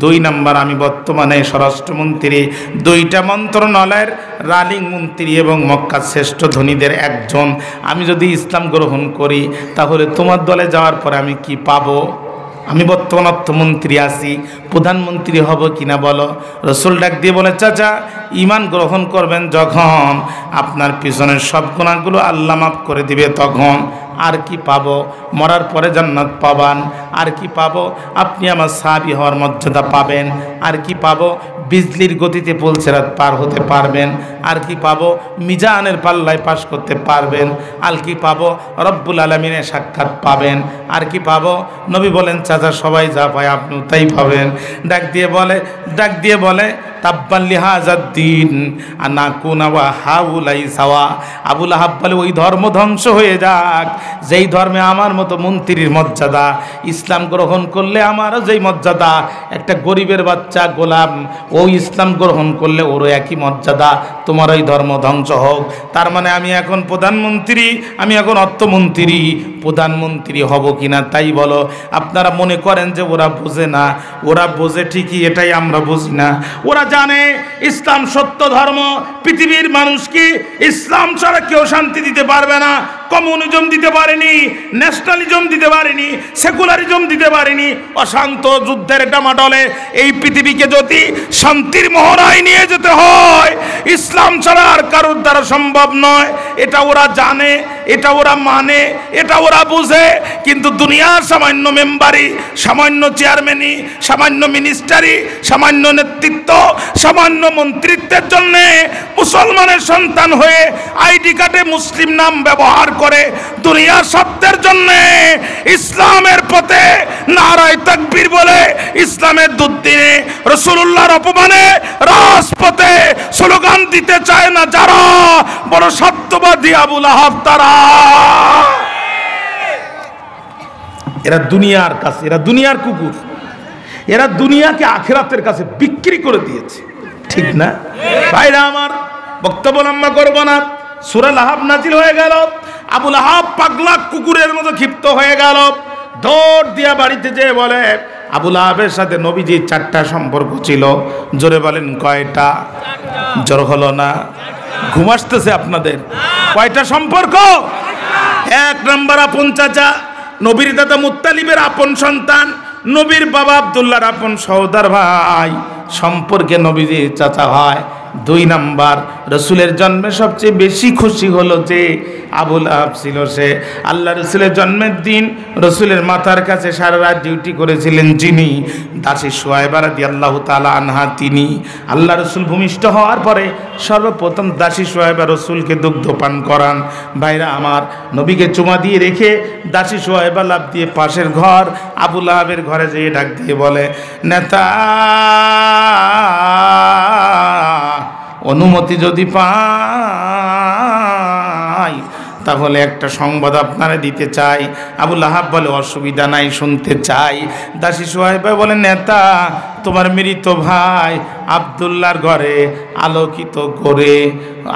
2 নাম্বার আমি বর্তমানে স্বরাষ্ট্রমন্ত্রী, 2টা মন্ত্রণালয়ের রানিং মন্ত্রী এবং মক্কার শ্রেষ্ঠ ধনীদের একজন। আমি যদি ইসলাম গ্রহণ করি তাহলে তোমার দলে যাওয়ার পরে আমি কি পাবো? আমি বর্তমান অর্থমন্ত্রী আছি, প্রধানমন্ত্রী হব কিনা বলো? রসুল ডাক দিয়ে বলে, চাচা ঈমান গ্রহণ করবেন যখন আপনার পিছনের সব গুনাহগুলো আল্লাহ মাফ করে দিবে, তখন আর কি পাবো? মরার পরে জান্নাত পাবেন। আর কি পাবো? আপনি আমার সাহাবী হওয়ার মর্যাদা পাবেন। আর কি পাবো? বিজলির গতিতে পুলসিরাত পার হতে পারবেন। আর কি পাবো? মিজানের পাল্লায় পাশ করতে পারবেন। আর কি পাবো? রব্বুল আলামিনের সাক্ষাৎ পাবেন। আর কি পাবো? নবী বলেন, চাচা সবাই যা পায় আপনিও তাই পাবেন। ডাক দিয়ে বলে তাব্বান লিহাজাদ্দিন আনা কুনা ওয়া হাউলাই সাওয়া। আবুল আহাব বলে, ওই ধর্ম ধ্বংস হয়ে যাক যেই ধর্মে আমার মতো মন্ত্রীর মর্যাদা, ইসলাম গ্রহণ করলে আমারও যেই মর্যাদা, একটা গরিবের বাচ্চা গোলাম ও ইসলাম গ্রহণ করলে ওরও একই মর্যাদা, তোমার ওই ধর্ম ধ্বংস হোক। তার মানে আমি এখন প্রধানমন্ত্রী, আমি এখন অর্থমন্ত্রী, প্রধানমন্ত্রী হব কিনা তাই বলো। আপনারা মনে করেন যে ওরা বোঝে না, ওরা বোঝে ঠিকই, এটাই আমরা বুঝি না। ওরা জানে ইসলাম সত্য ধর্ম, পৃথিবীর মানুষকে ইসলাম ছাড়া কেউ শান্তি দিতে পারবে না। কমিউনিজম দিতে পারেনি, ন্যাশনালিজম দিতে পারেনি, সেকুলারিজম দিতে পারেনি। অশান্ত যুদ্ধের ডামাডলে এই পৃথিবীকে যদি শান্তির মহড়ায় নিয়ে যেতে হয়, ইসলাম ছাড়া আর কারোর দ্বারা সম্ভব নয়। এটা ওরা জানে, এটা ওরা মানে, এটা ওরা বুঝে। কিন্তু দুনিয়ার সামান্য মেম্বারি, সামান্য চেয়ারম্যানই, সামান্য মিনিস্টারি, সামান্য নেতৃত্ব, সামান্য মন্ত্রিত্বের জন্যে মুসলমানের সন্তান হয়ে আইডি কার্ডে মুসলিম নাম ব্যবহার করে দুনিয়ার সত্যের জন্য ইসলামের পথে নারায়ে তাকবীর বলে ইসলামের দুর্দিনে রাসূলুল্লাহর অপমানে রাজপথে স্লোগান দিতে চায় না যারা বড় সত্যবাদী আবু লাহাব তারা। এরা দুনিয়ার কাছে, এরা দুনিয়ার কুকুর, এরা দুনিয়াকে আখিরাতের কাছে বিক্রি করে দিয়েছে, ঠিক না ভাইরা আমার? বক্তব্য লম্বা করব না। সূরা লাহাব নাজিল হয়ে গেল, আবু লাহাব পাগলা কুকুরের মতো ক্ষিপ্ত হয়ে গেল, দৌড় দিয়া বাড়িতে যেয়ে বলে আবু লাহাবের সাথে নবীজির 4টা সম্পর্ক ছিল। জোরে বলেন কয়টা? জোর হলো না, ঘুম আসতেছে আপনাদের? কয়টা সম্পর্ক? 1 নম্বর আপন চাচা, নবীর দাদা মুত্তালিবের আপন সন্তান, নবীর বাবা আব্দুল্লাহর আপন সহোদর ভাই, সম্পর্কে নবীজির চাচা হয়। 2 নাম্বার, রসুলের জন্মে সবচেয়ে বেশি খুশি হলো যে আবু লাহাব ছিল সে আল্লাহ রসুলের জন্মের দিন রসুলের মাথার কাছে সারা রাত ডিউটি করেছিলেন যিনি, দাসী সুহাইবা রাদিয়াল্লাহু তাআলা আনহা তিনি। আল্লাহ রসুল ভূমিষ্ঠ হওয়ার পরে সর্বপ্রথম দাসী সুহাইবা রসুলকে দুগ্ধ পান করান। ভাইরা আমার, নবীকে চুমা দিয়ে রেখে দাসী সুহাইবা লাফ দিয়ে পাশের ঘর আবু লাহাবের ঘরে যেয়ে ডাক দিয়ে বলে, নেতা অনুমতি যদি পাই তাহলে একটা সংবাদ আপনারা দিতে চাই। আবু লাহাব বলে, অসুবিধা নাই, শুনতে চাই। দাসী সুহাইবা বলে, নেতা তোমার মৃত ভাই আব্দুল্লাহর ঘরে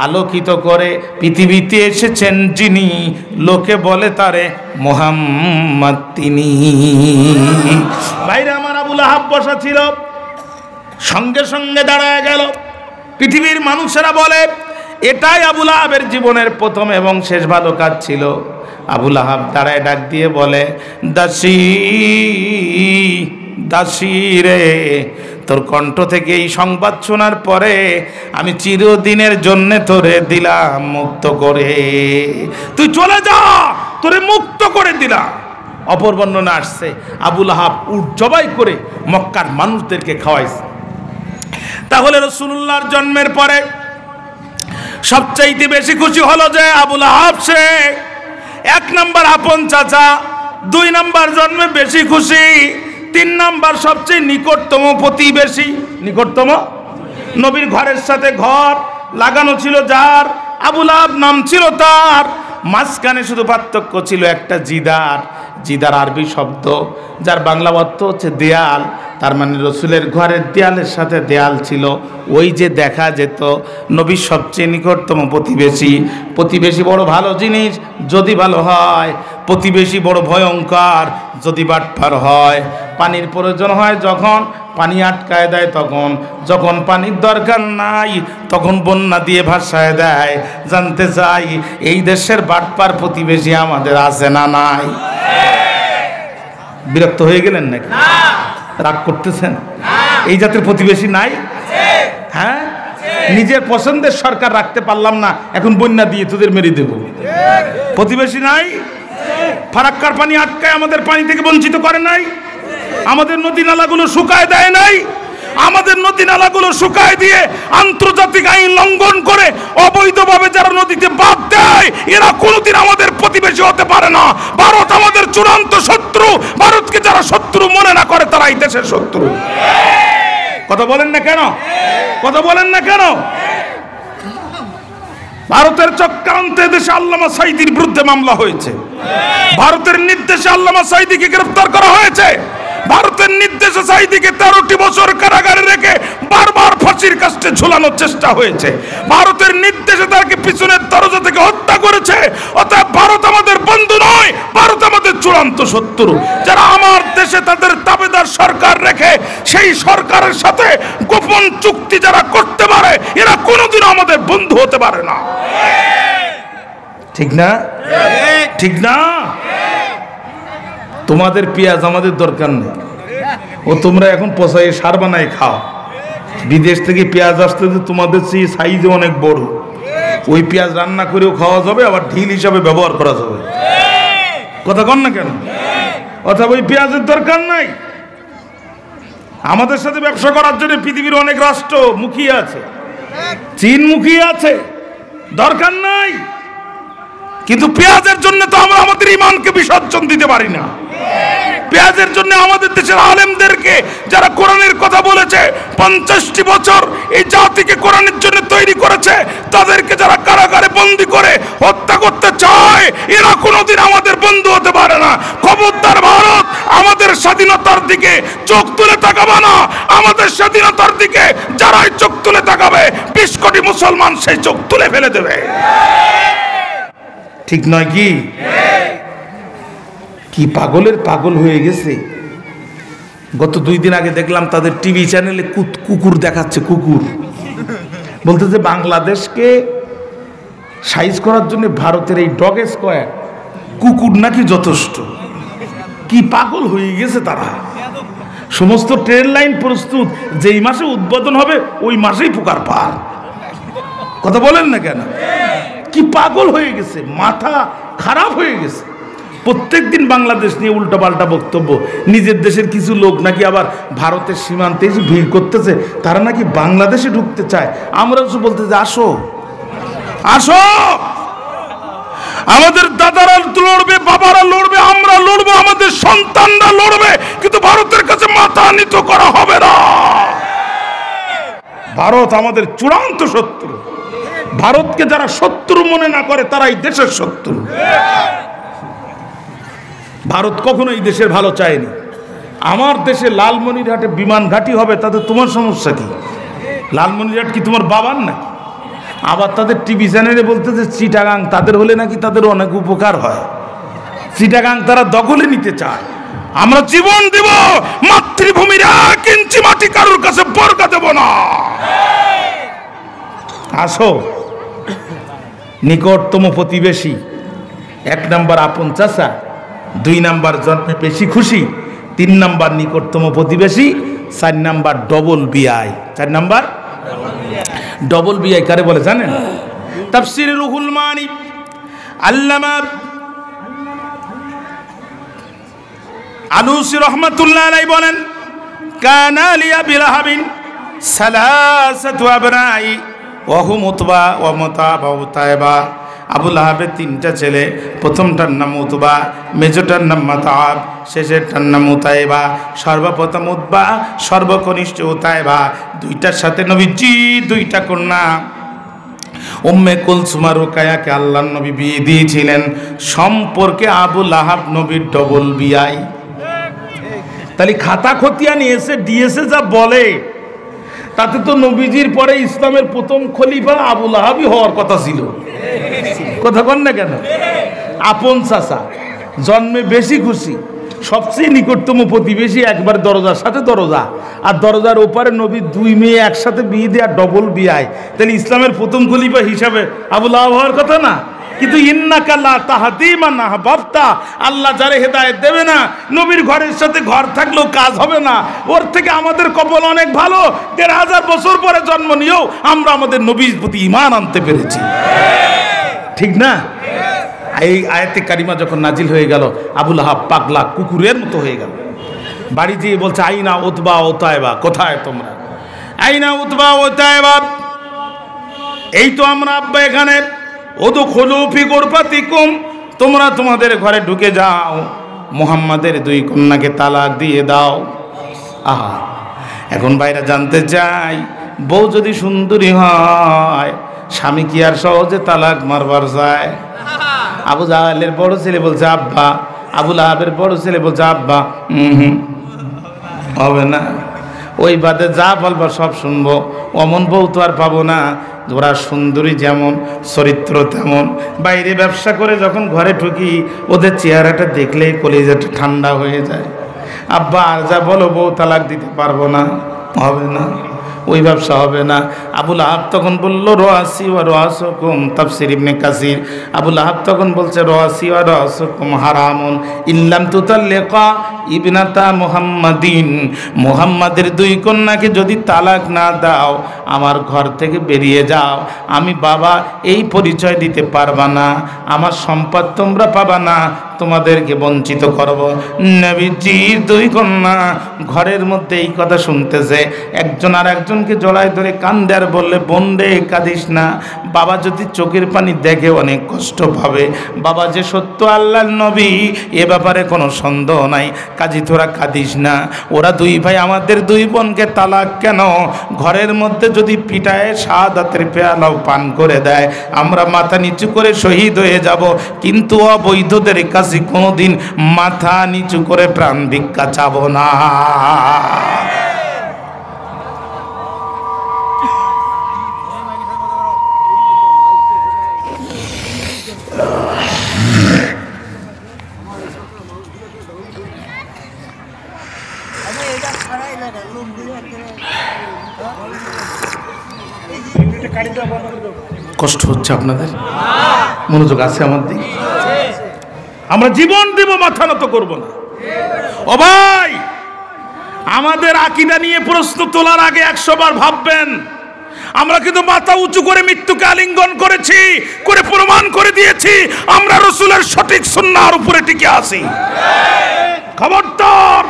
আলোকিত করে পৃথিবীতে এসেছেন যিনি, লোকে বলে তারে মুহাম্মদ তিনি। ভাইরা আমার, আবু লাহাব বসা ছিল, সঙ্গে সঙ্গে দাঁড়ায় গেল। পৃথিবীর মানুষেরা বলে এটাই আবু লাহাবের জীবনের প্রথম এবং শেষ ভালো কাজ ছিল। আবু লাহাব দাঁড়ায় ডাক দিয়ে বলে, দাসী রে, তোর কণ্ঠ থেকে এই সংবাদ শোনার পরে আমি চিরদিনের জন্যে তোরে দিলাম মুক্ত করে, তুই চলে যা, তোরে মুক্ত করে দিলাম। অপর বর্ণনা আসছে আবু লাহাব উট জবাই করে মক্কার মানুষদেরকে খাওয়াইছে। তাহলে রাসূলুল্লাহর জন্মের পরে সবচাইতে বেশি খুশি হলো যে আবু লাহাব সে 1 নম্বর আপন চাচা, 2 নম্বর জন্মে বেশি খুশি, 3 নম্বর সবচেয়ে নিকটতম প্রতিবেশী। নিকটতম নবীর ঘরের সাথে ঘর লাগানো ছিল যার, আবু লাহাব নাম ছিল তার। মাঝখানে শুধু পার্থক্য ছিল একটা জিদার। জিদার আরবি শব্দ, যার বাংলা অর্থ হচ্ছে দেয়াল। তার মানে রসুলের ঘরের দেয়ালের সাথে দেয়াল ছিল, ওই যে দেখা যেত। নবীর সবচেয়ে নিকটতম প্রতিবেশী। প্রতিবেশী বড় ভালো জিনিস যদি ভালো হয়, প্রতিবেশী বড় ভয়ঙ্কর যদি বাটপার হয়। পানির প্রয়োজন হয় যখন, পানি আটকায় দেয় তখন, যখন পানির দরকার নাই তখন বন্যা দিয়ে ভাসায় দেয়। জানতে চাই এই দেশের বাটপার প্রতিবেশী আমাদের আছে না নাই? বিরক্ত হয়ে গেলেন নাকি? রাগ করতেছেন? এই জাতের প্রতিবেশী নাই? হ্যাঁ, নিজের পছন্দের সরকার রাখতে পারলাম না, এখন বন্যা দিয়ে তোদের মেরে দেব। প্রতিবেশী নাই? ফারাক্কার পানি আটকায় আমাদের পানি থেকে বঞ্চিত করে নাই? আমাদের নদী নালাগুলো শুকায় দেয় নাই? আমাদের নদী নালাগুলো শুকায় দিয়ে আন্তর্জাতিক আইন লঙ্ঘন করে অবৈধভাবে যারা নদীতে বাদ দেয়, এরা কোনোদিন আমাদের প্রতিবেশী হতে পারে না। ভারত আমাদের চূড়ান্ত শত্রু। ভারতকে যারা শত্রু মনে না করে তারা এই দেশের শত্রু। কথা বলেন না কেন? কথা বলেন না কেন? ভারতের চক্রান্তে দেশে আল্লামা সাঈদীর বিরুদ্ধে মামলা হয়েছে। ভারতের নির্দেশে আল্লামা সাঈদীকে গ্রেফতার করা হয়েছে। ভারতের নির্দেশে সাঈদীকে 13টি বছর কারাগারে রেখে বারবার ফাঁসির কাস্টে ঝুলানোর চেষ্টা হয়েছে। ভারতের নির্দেশে তাকে পিছনের দরজা থেকে হত্যা করেছে। অতএব ভারত আমাদের বন্ধু নয়, ভারত আমাদের চূড়ান্ত শত্রু। যারা আমার দেশে তাদের তাবেদার সরকার রেখে সেই সরকারের সাথে গোপন চুক্তি যারা করতে পারে, এরা কোনোদিনও আমাদের বন্ধু হতে পারে না। ঠিক না? ঠিক না? তোমাদের পেঁয়াজ আমাদের দরকার নেই, ও তোমরা এখন পচাই সার বানাই খাও। বিদেশ থেকে পেঁয়াজ আসতে তোমাদের সেই সাইজে অনেক বড়, ওই পেঁয়াজ রান্না করেও খাওয়া যাবে, আবার ঢিল হিসাবে ব্যবহার করা যাবে। কথা কন না কেন? অথবা ওই পেঁয়াজের দরকার নাই। আমাদের সাথে ব্যবসা করার জন্য পৃথিবীর অনেক রাষ্ট্র মুখিয়ে আছে, চীন মুখিয়ে আছে, দরকার নাই। কিন্তু পেঁয়াজের জন্য তো আমরা আমাদের ইমানকে বিসর্জন দিতে পারি না। পেঁয়াজের জন্য আমাদের দেশের আলেমদেরকে যারা কোরআনের কথা বলেছে, 50টি বছর এই জাতিকে কোরআনের জন্য তৈরি করেছে, তাদেরকে যারা কারাগারে বন্দী করে হত্যা করতে চায়, এরা কোনোদিন আমাদের বন্ধু হতে পারে না। খবরদার ভারত, আমাদের স্বাধীনতার দিকে চোখ তুলে তাকাবে না। আমাদের স্বাধীনতার দিকে যারাই চোখ তুলে তাকাবে, 20 কোটি মুসলমান সেই চোখ তুলে ফেলে দেবে। ঠিক নয় কি? কি পাগলের পাগল হয়ে গেছে। গত 2 দিন আগে দেখলাম তাদের টিভি চ্যানেলে কুকুর দেখাচ্ছে। কুকুর বলতেছে বাংলাদেশকে সাইজ করার জন্য ভারতের এই ডগ স্কোয়ার কুকুর নাকি যথেষ্ট। কি পাগল হয়ে গেছে তারা। সমস্ত ট্রেন লাইন প্রস্তুত, যেই মাসে উদ্বোধন হবে ওই মাসেই পোকার পার। কথা বলেন না কেন? কি পাগল হয়ে গেছে, মাথা খারাপ হয়ে গেছে। প্রত্যেক দিন বাংলাদেশ নিয়ে উল্টো পাল্টা বক্তব্য। নিজের দেশের কিছু লোক নাকি আবার ভারতের সীমান্তে এসে ভিড় করতেছে, তারা নাকি বাংলাদেশে ঢুকতে চায়। আমরা বলতে যে আসো আসো, আমাদের দাদারা লড়বে, বাবারা লড়বে, আমরা লড়বো, আমাদের সন্তানরা লড়বে, কিন্তু ভারতের কাছে মাথা নত করা হবে না। ভারত আমাদের চূড়ান্ত শত্রু। ভারতকে যারা শত্রু মনে না করে তারাই দেশের শত্রু। ভারত কখনো এই দেশের ভালো চায়নি। আমার দেশে লালমনিরহাটে বিমান ঘাঁটি হবে, তাতে তোমার সমস্যা কি? লালমনিরহাট কি তোমার বাবার নাকি? আবার তাদের টিভি চ্যানেলে বলতেছে চিটাগাং তাদের হলে নাকি তাদের অনেক উপকার হয়। চিটাগাং তারা দখলে নিতে চায়। আমরা জীবন দেব, মাতৃভূমির 1 ইঞ্চি মাটি কারোর কাছে বর্গা দেব না। আসো, নিকটতম প্রতিবেশী 1 নাম্বার আপন চাচা, 2 নাম্বার জন্মে বেশি খুশি, 3 নাম্বার নিকটতম প্রতিবেশী, 4 নাম্বার ডবল বিআই। 4 নাম্বার ডবল বিআই কারে বলে জানেন? তাফসীরে রুহুল মানি আল্লামা আলুসি রাহমাতুল্লাহ আলাইহি বলেন, কানা লিয়া বিলাহাবিন সালাসাতু আবনাই ওয়া হুম উতবা ওয়া মুতাবা ওয়া তাইবা। আবু লাহাবের 3টা ছেলে, প্রথমটার নাম উতবা, মেজোটার নাম মাতাব, শেষেরটার নাম উতাইবা। সর্বপ্রথম উতবা, সর্বকনিষ্ঠ উতাইবা। 2টার সাথে নবীজি 2টা কন্যা উম্মে কুলসুম আর রুকায়াকে আল্লাহর নবী বিয়ে দিয়েছিলেন। সম্পর্কে আবু লাহাব নবীর ডবল বিআই। তাহলে খাতা খতিয়া নিয়েছে দিয়েছে যা বলে, তাতে তো নবীজির পরে ইসলামের প্রথম খলিফা আবু লাহাবই হওয়ার কথা ছিল। কথা বল না কেন? আপন চাচা, জন্মে বেশি খুশি, সবচেয়ে নিকটতম প্রতিবেশী, একবার দরজার সাথে দরজা, আর দরজার ওপারে নবী 2 মেয়ে একসাথে বিয়ে দেয়া ডবল বিআই। তাহলে ইসলামের প্রথম খলিফা হিসাবে আবু লাহাব হওয়ার কথা না? কিন্তু ইন্নাকা লা তাহদি মান আহবাবতা, আল্লাহ যারে হেদায়েত দেবে না, নবীর ঘরের সাথে ঘর থাকলেও কাজ হবে না। ওর থেকে আমাদের কপাল অনেক ভালো, 1500 বছর পরে জন্ম নিয়েও আমরা আমাদের নবীর প্রতি ঈমান আনতে পেরেছি। ঠিক না? এই আয়াতে কারিমা যখন নাজিল হয়ে গেল, আবু লাহাব পাগলা কুকুরের মতো হয়ে গেল। বাড়ি যেয়ে বলছে, আইনা উতবা ও তাইবা, কোথায় তোমরা? আইনা উতবা ও তাইবা, এই তো আমরা আব্বা এখানে। ওদো খোলো ফি গোরফাতিকুম, তোমরা তোমাদের ঘরে ঢুকে যাও, মুহাম্মাদের 2 কন্যাকে তালাক দিয়ে দাও। আহা, এখন ভাইরা জানতে চাই, বউ যদি সুন্দরী হয়, স্বামী কি আর সহজে তালাক মারবার যায়? আবু জাহেলের বড় ছেলে বলছে আব্বা, আবু লাহাবের বড় ছেলে বলছে আব্বা, হবে না। ওই বাদে যা বলবা সব শুনবো, অমন বউ তো আর পাবো না। ওরা সুন্দরী যেমন, চরিত্র তেমন। বাইরে ব্যবসা করে যখন ঘরে ঢুকি, ওদের চেহারাটা দেখলেই কলিজাটা ঠান্ডা হয়ে যায়। আব্বা আর যা বলো, বউ তালাক দিতে পারবো না, হবে না, ওই ব্যবসা হবে না। আবু লাহাব তখন বলল, রাসি ওয়া রাসুকুম, তাফসীর ইবনে কাসির। আবু লাহাব তখন বলছে, রাসি ওয়া রাসুকুম হারামুন ইল্লাম তুতাল্লিকা ইবনাতা মুহাম্মাদিন, মুহাম্মাদের 2 কন্যাকে যদি তালাক না দাও, আমার ঘর থেকে বেরিয়ে যাও। আমি বাবা এই পরিচয় দিতে পারবা না, আমার সম্পদ তোমরা পাবা না, তোমাদেরকে বঞ্চিত করব। নবীজির দুই কন্যা ঘরের মধ্যে এই কথা শুনতেছে, একজন আর একজনকে জড়ায় ধরে কান্দে আর বললে, বোন রে কাঁদিস না, বাবা যদি চোখের পানি দেখে অনেক কষ্ট পাবে। বাবা যে সত্য আল্লাহর নবী এ ব্যাপারে কোনো সন্দেহ নাই, কাজী তোরা কাঁদিস না। ওরা দুই ভাই আমাদের দুই বোনকে তালাক কেন, ঘরের মধ্যে যদি পিটায় শাহাদাতের পেয়ালাও পান করে দেয়, আমরা মাথা নিচু করে শহীদ হয়ে যাব, কিন্তু অবৈধদের কাছে কোনোদিন মাথা নিচু করে প্রাণ ভিক্ষা চাবো না। কষ্ট হচ্ছে আপনাদের? মনোযোগ আছে আমার দিকে? আমরা জীবন দেব, মাথা নত করবো না। ও ভাই, আমাদের আকীদা নিয়ে প্রশ্ন তোলার আগে 100 বার ভাববেন। আমরা কিন্তু মাথা উঁচু করে মৃত্যুকে আলিঙ্গন করেছি, করে প্রমাণ করে দিয়েছি আমরা রাসূলের সঠিক সুন্নাহর উপরে টিকে আছি। খবরদার,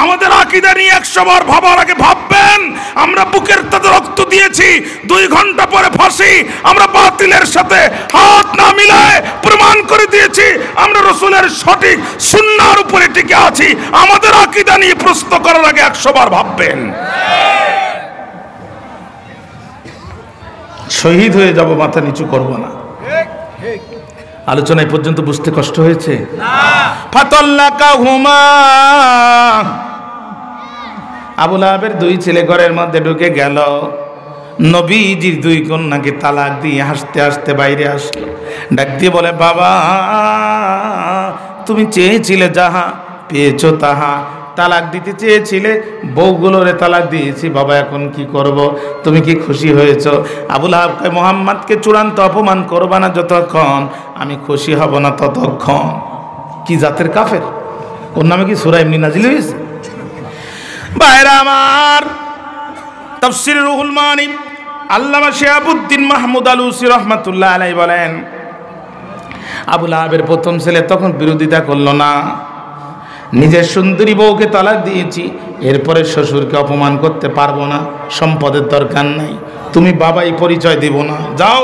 আমাদের আকীদা নিয়ে 100 বার ভাবার আগে ভাববেন। আমরা বুকের তাজা রক্ত দিয়েছি, 2 ঘন্টা পরে ফাঁসি। আমরা বাতিলের সাথে হাত না মিলায় প্রমাণ করে দিয়েছি আমরা রাসূলের সঠিক সুন্নাহর উপরে টিকে আছি। আমাদের আকীদা নিয়ে প্রশ্ন করার আগে 100 বার ভাববেন। শহীদ হয়ে যাব, মাথা নিচু করব না। আলোচনা এই পর্যন্ত বুঝতে কষ্ট হয়েছে? ফাতাল্লাকাহুমা, আবু লাহাবের 2 ছেলে ঘরের মধ্যে ঢুকে গেল। নবীজির 2 কন্যাকে তালাক দিয়ে হাসতে হাসতে বাইরে আসলো। ডাক দিয়ে বলে, বাবা তুমি চেয়েছিলে যাহা পেয়েছো তাহা, তালাক দিতে চেয়েছিলে, বউগুলোরে তালাক দিয়েছি, বাবা এখন কি করব? তুমি কি খুশি হয়েছ? আবু লাহাব কয়, মুহাম্মদকে চূড়ান্ত অপমান করবা না যতক্ষণ আমি খুশি হব না ততক্ষণ। কি জাতের কাফের! ওর নামে কি সূরা এমনি নাজিল হয়েছে? ভাইরা আমার, তাফসীর রুহুল মানি আল্লামা শিহাবুদ্দিন মাহমুদ আলুসি রহমাতুল্লাহ আলাইহি বলেন, আবু লাহাবের প্রথম ছেলে তখন বিরোধিতা করলো না। নিজের সুন্দরী বউকে তালাক দিয়েছি, এরপরে শ্বশুরকে অপমান করতে পারবো না, সম্পদের দরকার নাই, তুমি বাবাই পরিচয় দেব না, যাও।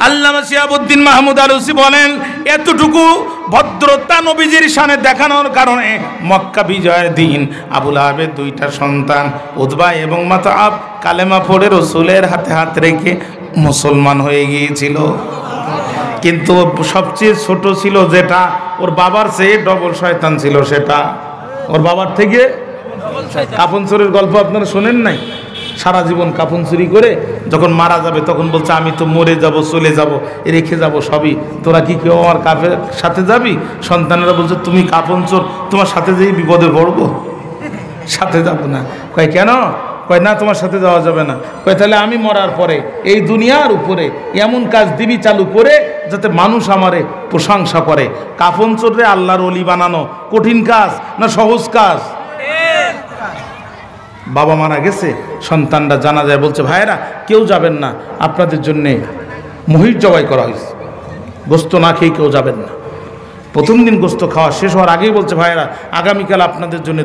আল্লামা শিহাবুদ্দিন মাহমুদ আলুসি বলেন, এতটুকু ভদ্রতা নবীজির শানে দেখানোর কারণে মক্কা বিজয়ের দিন আবু লাহাবের 2টা সন্তান উতবা এবং মাতআব কালেমা পড়ে রাসূলের হাতে হাত রেখে মুসলমান হয়ে গিয়েছিল। কিন্তু সবচেয়ে ছোট ছিল যেটা, ওর বাবার চেয়ে ডবল শয়তান ছিল সেটা। ওর বাবার থেকে কাফন চোরের গল্প আপনারা শোনেন নাই? সারা জীবন কাফন চুরি করে যখন মারা যাবে তখন বলছে, আমি তো মরে যাব, চলে যাব, রেখে যাব সবই, তোরা কি কেউ আমার কাফের সাথে যাবি? সন্তানেরা বলছে, তুমি কাফন চোর, তোমার সাথে যেই বিপদে পড়বো, সাথে যাব না। কয় কেন? কয় না, তোমার সাথে যাওয়া যাবে না। কয় তাহলে আমি মরার পরে এই দুনিয়ার উপরে এমন কাজ দিবি চালু করে যাতে মানুষ আমারে প্রশংসা করে। কাফন চোরে আল্লাহর ওলি বানানো কঠিন কাজ না সহজ কাজ? বাবা মারা গেছে, সন্তানরা জানা যায়, বলছে ভাইয়েরা কেউ যাবেন না, আপনাদের জন্যে মহিষ জবাই করা হয়েছে, গোস্ত না খেয়ে কেউ যাবেন না। প্রথম দিন গোস্ত খাওয়া শেষ হওয়ার আগেই বলছে, ভাইয়েরা আগামীকাল আপনাদের জন্য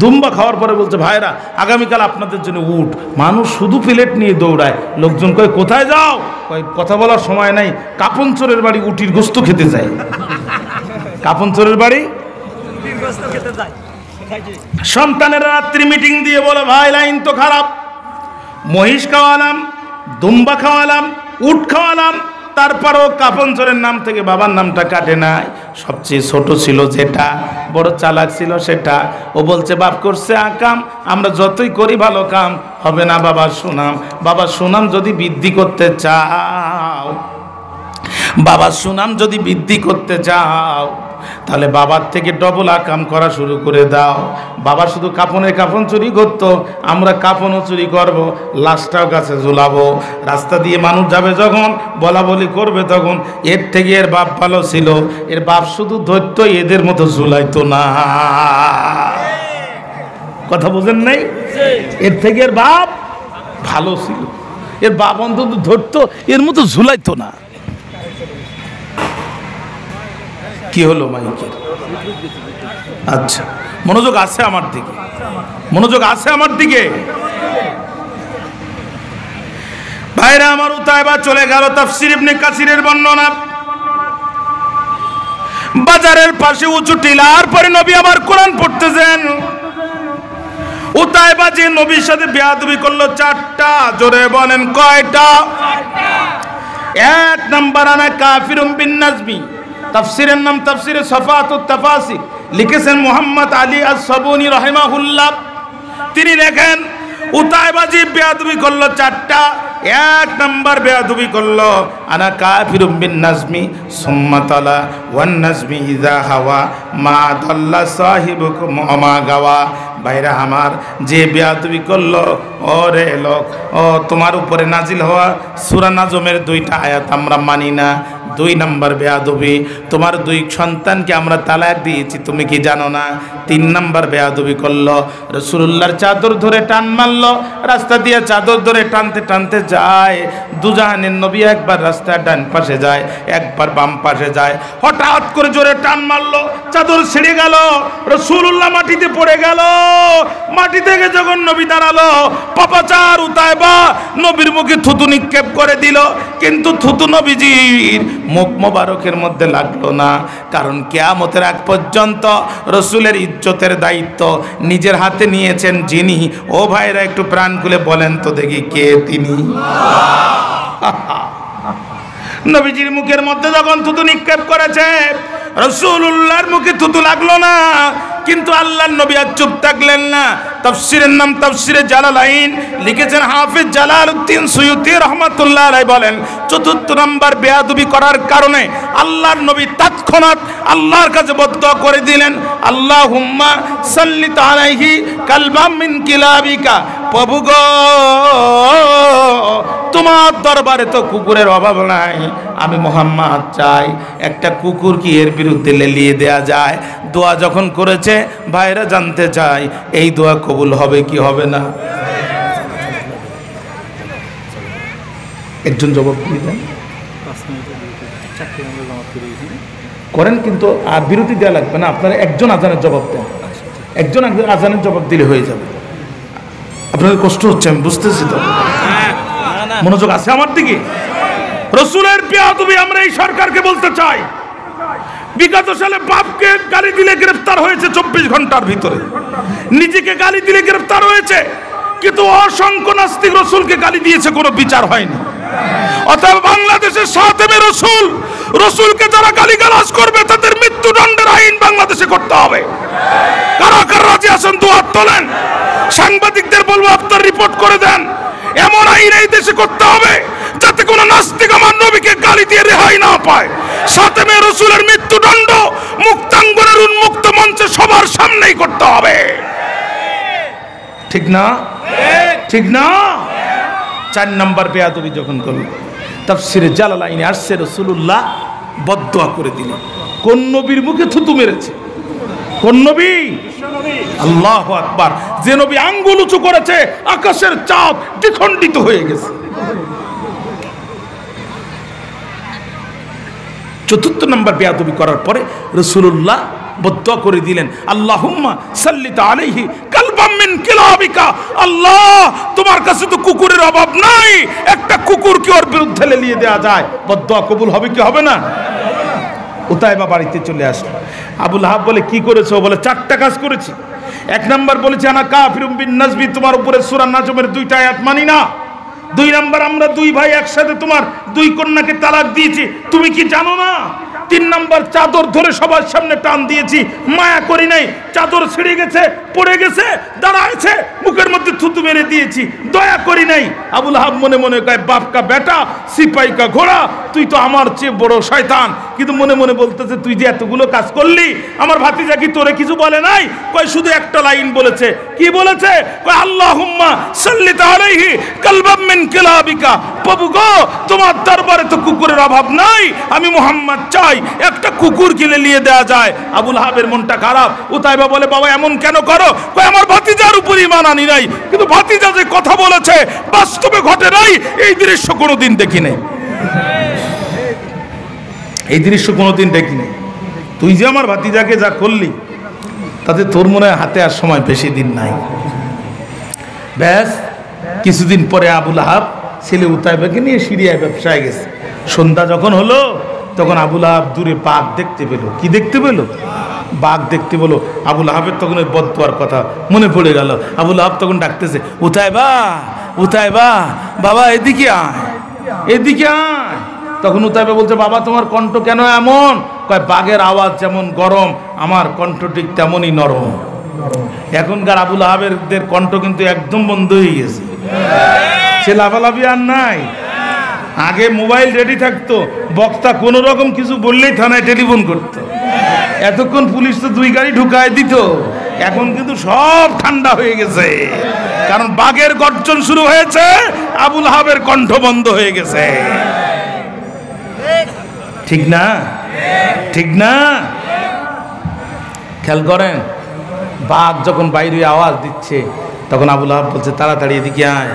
দুম্বা খাওয়ার পরে বলছে, ভাইরা আগামীকাল আপনাদের জন্য উট। মানুষ শুধু প্লেট নিয়ে দৌড়ায়, লোকজন কয় কোথায় যাও? কয় কথা বলার সময় নাই, কাপন চোরের বাড়ি উটির গোস্ত খেতে যায়। কাপন চোরের বাড়ি উটির গোস্ত খেতে যায়। সন্তানেরা রাত্রি মিটিং দিয়ে বলে, ভাই লাইন তো খারাপ, মহিষ খাওয়ালাম, দুম্বা খাওয়ালাম, উট খাওয়ালাম, তারপরও কাফন চোরের নাম থেকে বাবার নামটা কাটে নাই। সবচেয়ে ছোট ছিল যেটা, বড় চালাক ছিল সেটা। ও বলছে, বাপ করছে আকাম, আমরা যতই করি ভালো কাম হবে না বাবার সুনাম। বাবার সুনাম যদি বৃদ্ধি করতে চাও, বাবার সুনাম যদি বৃদ্ধি করতে চাও, তাহলে বাবার থেকে ডবল আকাম করা শুরু করে দাও। বাবা শুধু কাফন চুরি করতো, আমরা কাফনও চুরি করব, লাশটাও গাছে ঝুলাবো। রাস্তা দিয়ে মানুষ যাবে যখন, বলা বলি করবে তখন, এর থেকে এর বাপ ভালো ছিল, এর বাপ শুধু ধরতো, এদের মতো ঝুলাইতো না। কথা বোঝেন নাই? এর থেকে এর বাপ ভালো ছিল, এর বাপ অন্তত ধরতো, এর মতো ঝুলাইতো না। কি হলো মাইকের? আচ্ছা, মনোযোগ আছে আমার দিকে, মনোযোগ আছে আমার দিকে। ভাইরা আমার, উতাইবা চলে গেল। তাফসীর ইবনে কাসিরের বর্ণনা, বাজারের পাশে উঁচু টিলার পরে নবী আবার কোরআন পড়তেছেন। উতাইবা যে নবীর সাথে বেয়াদবি করলো চারটা, জোরে বলেন কয়টা? এক নাম্বার, আনা কাফিরুম বিন নাজমি। তাফসীরের নাম তাফসীরে সফাতুত তাফাসির, লিখেছেন মুহাম্মদ আলী আস-সাবুনি রাহিমাহুল্লাহ। তিনি লেখেন উতাইবা যে বেয়াদবি করলো চারটা। এক নাম্বার বেয়াদবি করলো আনা কাফিরুম বিন নাজমি সুম্মা তালা ওয়ান নাজমি ইযা হাওয়া মা দাল্লা সাহিবুকুম ওয়া মা গাওয়া। ভাইরা আমার, যে বেয়াদবি করলো, ওরে লোক, ও তোমার উপরে নাজিল হওয়া সূরা নাজমের 2টা আয়াত আমরা মানি না। 2 নাম্বার বেয়াদবি, তোমার 2 সন্তানকে আমরা তালাক দিয়েছি, তুমি কি জানো না? 3 নাম্বার বেয়াদবি করলো, রাসূলুল্লাহর চাদর ধরে টান মারলো। রাস্তা দিয়ে চাদর ধরে টানতে টানতে যায়, দুজাহানের নবী একবার রাস্তার ডান পাশে যায়, একবার বাম পাশে যায়। হঠাৎ করে জোরে টান মারলো, চাদর ছিঁড়ে গেল, রাসূলুল্লাহ মাটিতে পড়ে গেল। মাটি থেকে যখন নবী দাঁড়ালো, পাপাচার উতাইবা নবীর মুখে থুতু নিক্ষেপ করে দিল, কিন্তু থুতু নবীজির মুখ মোবারকের মধ্যে লাগলো না। কারণ কিয়ামতের আগ পর্যন্ত রসুলের ইজ্জতের দায়িত্ব নিজের হাতে নিয়েছেন যিনি। ও ভাইরা, একটু প্রাণ খুলে বলেন তো দেখি, কে তিনি? নবীজির মুখের মধ্যে যখন থুতু নিক্ষেপ করেছে, রাসূলুল্লাহর মুখে থুতু লাগলো না, কিন্তু আল্লাহর নবী আর চুপ থাকলেন না। তাফসীরের নাম তাফসীরে জালালাইন, লিখেছেন হাফেজ জালালউদ্দিন সুয়ুতী রাহমাতুল্লাহ আলাইহি, বলেন 4th নাম্বার বেয়াদবি করার কারণে আল্লাহর নবী তৎক্ষণাৎ আল্লাহর কাছে বদদুয়া করে দিলেন, আল্লাহুম্মা সাল্লিত আলাইহি কালবাম মিন কিলাবিকা। প্রভু গো, তোমার দরবারে তো কুকুরের অভাব নাই, আমি মুহাম্মদ চাই একটা কুকুর কি এর বিরুদ্ধে লেলিয়ে দেয়া যায়। দোয়া যখন করেছে, ভাইরা জানতে চাই এই দোয়া কবুল হবে কি হবে না? একজন জবাব দিয়ে দেন, করেন, কিন্তু আর বিরতি দেওয়া লাগবে না। আপনারা একজন আজানের জবাব দেন, একজন আজানের জবাব দিলে হয়ে যাবে। আপনাদের কষ্ট হচ্ছে, আমি বুঝতেছি তো। মনোযোগ আছে আমার দিকে? রসুলের বেয়াদবি আমরা এই সরকারকে বলতে চাই। বিগত সালে বাপকে গালি দিলে গ্রেফতার হয়েছে 24 ঘন্টার ভিতরে, নিজেকে গালি দিলে গ্রেফতার হয়েছে, কিন্তু অসংখ্য নাস্তিক রসুলকে গালি দিয়েছে, কোনো বিচার হয়নি। অতএব বাংলাদেশের সাতেমে রসুল, রসুলকে যারা গালিগালাজ করবে তাদের মৃত্যুদণ্ডের আইন বাংলাদেশে করতে হবে। কারা কারা রাজি আছেন দুহাত তোলেন। সাংবাদিকদের বলবো আপনার রিপোর্ট করে দেন, এমন আইন এই দেশে করতে হবে যাতে কোনো নাস্তিক আমার নবীকে গালি দিয়ে রেহাই না পায়। সাতেমে রসুলের মৃত্যুদণ্ড মুক্তাঙ্গনের উন্মুক্ত মঞ্চে সবার সামনেই করতে হবে, ঠিক না? ঠিক না? 4 নাম্বার বেয়াদবি যখন করল, তাফসীরে জালালাইনে আসছে রাসূলুল্লাহ বদদুয়া করে দিলেন। কোন নবীর মুখে থুতু মেরেছে? কোন নবী? আল্লাহু আকবার। যে নবী আঙ্গুল উঁচু করেছে, আকাশের চাঁদ দ্বিখণ্ডিত হয়ে গেছে। 4th নাম্বার বেয়াদবি করার পরে রাসূলুল্লাহ বদদুয়া করে দিলেন, আল্লাহুম্মা সাল্লিত আলাইহি কালবাম মিন কিলাবিকা। আল্লাহ, তোমার কাছে তো কুকুরের অভাব নাই, একটা কুকুর কি ওর বিরুদ্ধে লেলিয়ে দেওয়া যায়? বদদুয়া কবুল হবে কি হবে না? উতাইবা বাড়িতে চলে আসলো। আবু লাহাব বলে, কি করেছো? বলে 4টা কাজ করেছি। 1 নাম্বার বলেছে আনা কাফিরুম বিন নাজমি, তোমার উপরে সূরা নাজমের 2টা আয়াত মানি না। 2 নাম্বার, আমরা 2 ভাই একসাথে তোমার 2 কন্যাকে তালাক দিয়েছি, তুমি কি জানো না? 3 নাম্বার, চাদর ধরে সবার সামনে টান দিয়েছি, মায়া করি নাই, চাদর ছিঁড়ে গেছে, পড়ে গেছে, দাঁড়াইছে, মুখের মধ্যে থুতু মেরে দিয়েছি, দয়া করি নাই। আবু লাহাব মনে মনে কয়, বাপ কা বেটা সিপাই কা ঘোড়া, তুই তো আমার চেয়ে বড় শয়তান। কিন্তু মনে মনে বলতেছে, তুই যে এতগুলো কাজ করলি, আমার ভাতিজা কি তোরে কিছু বলে নাই? কয় শুধু একটা লাইন বলেছে। কি বলেছে? কয় আল্লাহুম্মা সাল্লিত আলাইহি কালবাম মিন কিলাবিকা। প্রভু গো, তোমার দরবারে তো কুকুরের অভাব নাই, আমি মুহাম্মদ চাই একটা কুকুর কিনে নিয়ে দেওয়া যায়। আবু লাহাবের মনটা খারাপ। উতাইবা বলে, বাবা এমন কেন করো? কয়, আমার ভাতিজার উপর ঈমান আনি নাই, কিন্তু ভাতিজা যে কথা বলেছে বাস্তবে ঘটে নাই, এই দৃশ্য কোনোদিন দেখি নাই, এই দৃশ্য কোনোদিন দেখি নাই। তুই যে আমার ভাতিজাকে যা করলি, তাতে তোর মনে হয় হাতে আর সময় বেশি দিন নাই। ব্যাস কিছুদিন পরে আবু লাহাব ছেলে উতাইবাকে নিয়ে সিরিয়ায় ব্যবসায় গেছে। সন্ধ্যা যখন হলো, তখন আবু লাহাব দূরে বাঘ দেখতে পেল। কি দেখতে পেল? বাঘ দেখতে পেল। আবু লাহাবের তখন ওই বদদুয়ার কথা মনে পড়ে গেল। আবু লাহাব তখন ডাকতেছে, উতাইবা, উতাইবা, বাবা এদিকে আয়, এদিকে আয়। তখন উতাইবা বলছে, বাবা তোমার কণ্ঠ কেন এমন? কয়, বাঘের আওয়াজ যেমন গরম, আমার কণ্ঠ ঠিক তেমনই নরম। এখনকার আবু লাহাবের কণ্ঠ কিন্তু একদম বন্ধ হয়ে গেছে, সে লাফালাফি আর নাই। আগে মোবাইল রেডি থাকতো, বক্তা কোনো রকম কিছু বললেই থানায় টেলিফোন করতো, এতক্ষণ পুলিশ তো 2 গাড়ি ঢুকায় দিত। এখন কিন্তু সব ঠান্ডা হয়ে গেছে, কারণ বাঘের গর্জন শুরু হয়েছে, আবু লাহাবের কণ্ঠ বন্ধ হয়ে গেছে। ঠিক না? ঠিক না? খেয়াল করেন, বাঘ যখন বাইরে আওয়াজ দিচ্ছে, তখন আবু লাহাব বলছে, তাড়াতাড়ি এদিকে আয়।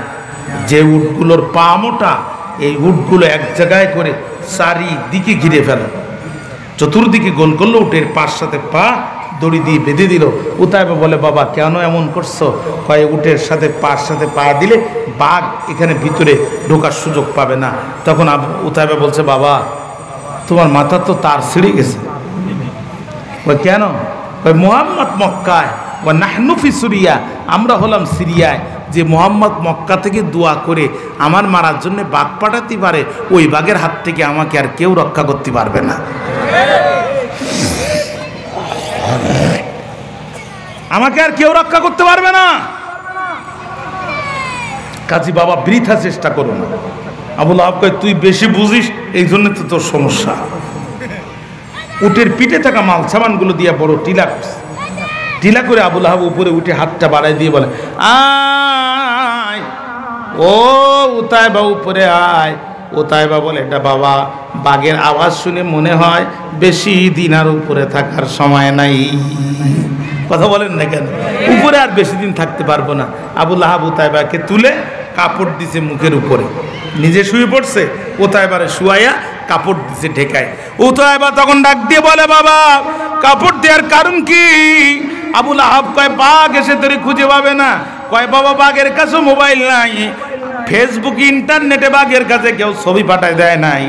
যে উটগুলোর পা মোটা, এই উটগুলো এক জায়গায় করে চারিদিকে ঘিরে ফেল, চতুর্দিকে গোল করলো, উটের পার সাথে পা দড়ি দিয়ে বেঁধে দিল। উতাইবা বলে, বাবা কেন এমন করছো? কয়, উটের সাথে পার সাথে পা দিলে বাঘ এখানে ভিতরে ঢোকার সুযোগ পাবে না। তখন উতাইবা বলছে, বাবা তোমার মাথা তো তার ছিঁড়ে গেছে। কয়, কেন? কয়, মুহাম্মদ মক্কায়, ও নাহনু ফি সুরিয়া, আমরা হলাম সিরিয়ায়। যে মুহাম্মদ মক্কা থেকে দোয়া করে আমার মারার জন্য বাঘ পাঠাতে পারে, ওই বাঘের হাত থেকে আমাকে আর কেউ রক্ষা করতে পারবে না, আমাকে আর কেউ রক্ষা করতে পারবে না। কাজী বাবা বৃথা চেষ্টা করো না। আবু লাহাব কয়, তুই বেশি বুঝিস, এই জন্য তো তোর সমস্যা। উটের পিঠে থাকা মাল সামানগুলো দিয়ে বড় টিলা করছে। টিলা করে আবু লাহাব উপরে উঠে হাতটা বাড়াই দিয়ে বলে, আয় ও উতাইবা, উপরে আয়। উতাইবা বলে, এটা বাবা বাঘের আওয়াজ শুনে মনে হয় বেশি দিন আর উপরে থাকার সময় নাই। কথা বলেন না কেন? উপরে আর বেশি দিন থাকতে পারবো না। আবু লাহাব উতাইবাকে তুলে কাপড় দিছে মুখের উপরে, নিজে শুয়ে পড়ছে, উতাইবারে শুয়াইয়া কাপড় দিছে ঢেকায়। উতাইবা তখন ডাক দিয়ে বলে, বাবা কাপড় দেওয়ার কারণ কি? আবু লাহাব কয়, বাঘ এসে তোরে খুঁজে পাবে না। কয়, বাবা বাঘের কাছে মোবাইল নাই, ফেসবুক ইন্টারনেটে বাঘের কাছে কেউ ছবি পাঠায় দেয় নাই,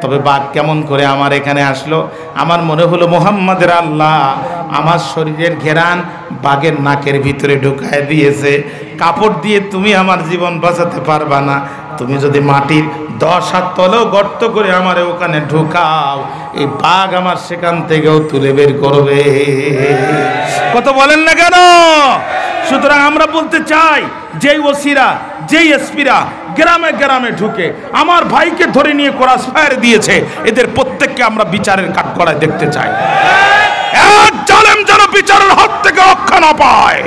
তবে বাঘ কেমন করে আমার এখানে আসলো? আমার মনে হলো মুহাম্মাদের আল্লাহ আমার শরীরের ঘেরান বাঘের নাকের ভিতরে ঢুকায় দিয়েছে। কাপড় দিয়ে তুমি আমার জীবন বাঁচাতে পারবা না, তুমি যদি মাটির 10 হাত তলেও গর্ত করে আমারে ওখানে ঢুকাও, এই বাঘ আমার সেখান থেকেও তুলে বের করবে। কত বলেন না কেন? সুতরাং আমরা বলতে চাই, যেই ওসিরা, যেই এসপিরা গ্রামে গ্রামে ঢুকে আমার ভাইকে ধরে নিয়ে ক্রস ফায়ার দিয়েছে, এদের প্রত্যেককে আমরা বিচারের কাঠগড়ায় দেখতে চাই। এক জালেম যেন বিচারের হাত থেকে রক্ষা না পায়।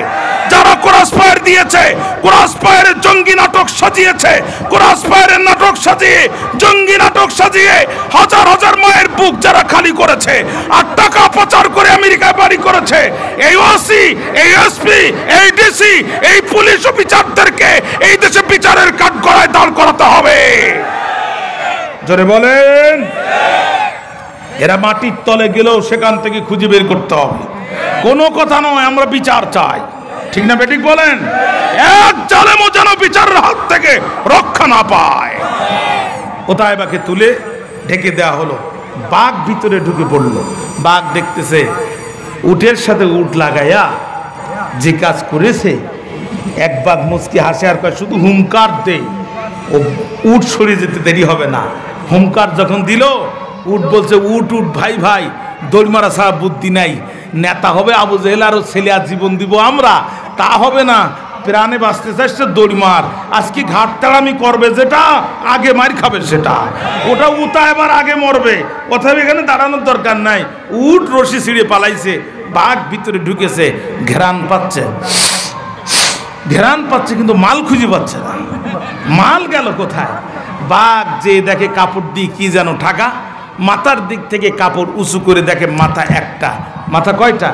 যারা ক্রস ফায়ার দিয়েছে, ক্রস ফায়ারের জঙ্গি নাটক সাজিয়েছে, ক্রস ফায়ারের নাটক সাজিয়ে, জঙ্গি নাটক সাজিয়ে হাজার হাজার মায়ের বুক যারা খালি করেছে আর টাকা পাচার করে আমেরিকায় বাড়ি করেছে, এই ওসি, এই এসপি, এই ডিসি, এই পুলিশ অফিসারদেরকে এই দেশে বিচারের কাঠগড়ায় দাঁড় করাতে হবে। জোরে বলেন। এরা মাটির তলে গেলেও সেখান থেকে খুঁজে বের করতে হবে। কোনো কথা নয়, আমরা বিচার চাই। ঠিক না বেঠিক বলেন? এক জালেমও যেন বিচারের হাত থেকে রক্ষা না পায়। উতাইবাকে তুলে ঢেকে দেওয়া হলো। বাঘ ভিতরে ঢুকে পড়লো। বাঘ দেখতেছে উটের সাথে উট লাগাইয়া যে কাজ করেছে, এক বাঘ মুচকি হাসে আর কয়, শুধু হুঙ্কার দে, ও উট সরিয়ে যেতে দেরি হবে না। হুঙ্কার যখন দিল, উট বলছে, উট উট ভাই ভাই, দড়ি মারা ছাড়া বুদ্ধি নাই। নেতা হবে আবু জেহেল আর ছেলে আর জীবন দিব আমরা, তা হবে না। প্রাণে বাঁচতে চাইছে দড়ি মার। আজকে ঘাট তাড়ামি করবে যেটা, আগে মার খাবে সেটা। ওটা উতাইবার আগে মরবে। অথবা এখানে দাঁড়ানোর দরকার নাই। উট রশি ছিঁড়ে পালাইছে, বাঘ ভিতরে ঢুকেছে, ঘেরান পাচ্ছে, ঘেরান পাচ্ছে, কিন্তু মাল খুঁজে পাচ্ছে না। মাল গেল কোথায়? বাঘ যে দেখে কাপড় দিয়ে কি যেন ঢাকা, মাথার দিক থেকে কাপড় উঁচু করে দেখে মাথা একটা, মাথা কয়টা?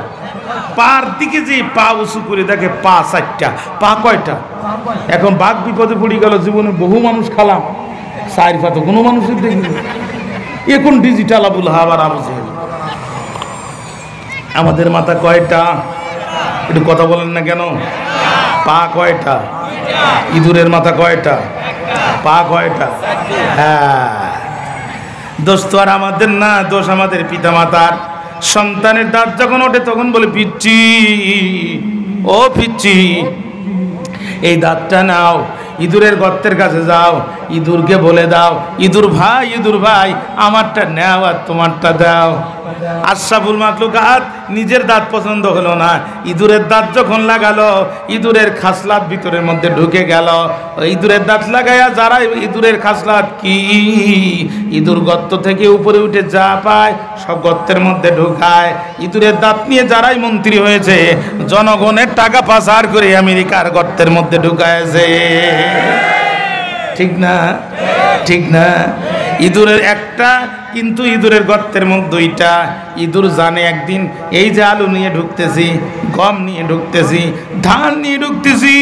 পার দিকে যে পা উঁচু করে দেখে পা চারটা, পা কয়টা? এখন বাঘ বিপদে পড়ে গেল, জীবনে বহু মানুষ খালাম, চার পা তো কোনো মানুষের দেখিনি। এখন ডিজিটাল আবুল হাবার আবু জেহেল। আমাদের মাথা কয়টা? একটু কথা বলেন না কেন? পা কয়টা? ইঁদুরের মাথা কয়টা? পা কয়টা? হ্যাঁ, দোষ তো আর আমাদের না, দোষ আমাদের পিতা মাতার। সন্তানের দাঁত যখন ওঠে তখন বলে পিচ্ছি, ও পিচ্ছি এই দাঁতটা নাও, ইঁদুরের গর্তের কাছে যাও, ইঁদুরকে বলে দাও, ইঁদুর ভাই আমারটা নাও আর তোমারটা দাও। আশরাফুল মাখলুকাত নিজের দাঁত পছন্দ হলো না, ইঁদুরের দাঁত যখন লাগালো, ইঁদুরের খাসলাত ভিতরের মধ্যে ঢুকে গেল। ইঁদুরের দাঁত লাগাইয়া যারা ইঁদুরের খাসলাত কি, ইঁদুর গর্ত থেকে উপরে উঠে যা পায় সব গর্তের মধ্যে ঢুকায়। ইঁদুরের দাঁত নিয়ে যারাই মন্ত্রী হয়েছে, জনগণের টাকা পাচার করে আমেরিকার গর্তের মধ্যে ঢুকায়ছে। ঠিক না? ঠিক না? ইঁদুরের একটা, কিন্তু ইঁদুরের গর্তের মধ্যে দুইটা। ইঁদুর জানে একদিন এই যে আলু নিয়ে ঢুকতেছি, গম নিয়ে ঢুকতেছি, ধান নিয়ে ঢুকতেছি,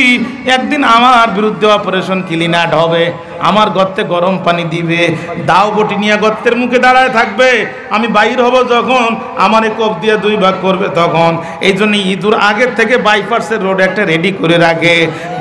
একদিন আমার বিরুদ্ধে অপারেশন ক্লিনাট হবে, আমার গর্তে গরম পানি দিবে, দাও বটি নিয়ে গর্তের মুখে দাঁড়ায় থাকবে, আমি বাইর হব যখন আমারে কোপ দিয়ে দুই ভাগ করবে তখন। এই জন্য ইঁদুর আগের থেকে বাইপাসের রোড একটা রেডি করে রাখে।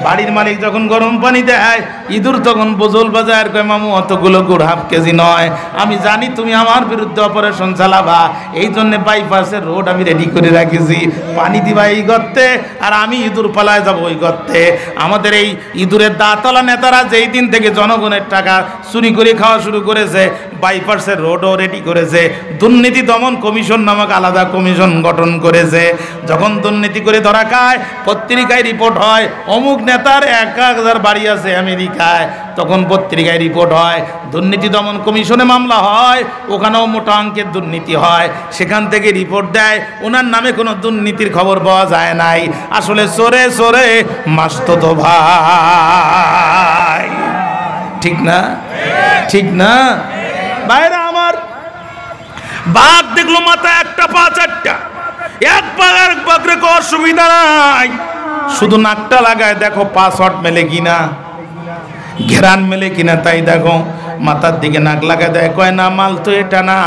বাড়ির মালিক যখন গরম পানি দেয়, ইঁদুর তখন বোঝল বাজায় আর কয় মামু অতগুলো গুড় হাফ কেজি নয়, আমি জানি তুমি আমার বিরুদ্ধে অপারেশন চালাবা, এই জন্য বাইপাসের রোড আমি রেডি করে রাখেছি, পানি দিবা এই গর্তে আর আমি ইঁদুর পালায় যাবো ওই গর্তে। আমাদের এই ইঁদুরের দাঁতলা নেতারা যেই দিন থেকে জনগণের টাকা চুরি করে খাওয়া শুরু করেছে, বাইপাসের রোডও রেডি করেছে, দুর্নীতি দমন কমিশন নামক আলাদা কমিশন গঠন করেছে। যখন দুর্নীতি করে ধরা খায়, পত্রিকায় রিপোর্ট হয় অমুক নেতার 1000 বাড়ি আছে আমেরিকায়, তখন পত্রিকায় রিপোর্ট হয়, দুর্নীতি দমন কমিশনে মামলা হয়, ওখানেও মোটা অঙ্কের দুর্নীতি হয়, সেখান থেকে রিপোর্ট দেয় ওনার নামে কোনো দুর্নীতির খবর পাওয়া যায় নাই। আসলে চোরে চোরে মাসতুতো ভাই। ঠিক না? ঠিক না? বাইরে আমার বাঘ দেখলো মাথা একটা পা চারটা, এক বাঘ রেখো অসুবিধা নাই, শুধু নাকটা লাগায় দেখো পা শট মেলে কিনা, ঘেরান মেলে কিনা তাই দেখো। মাথার দিকে নাক লাগায় দেয়, কয় না মাল তো এটা না,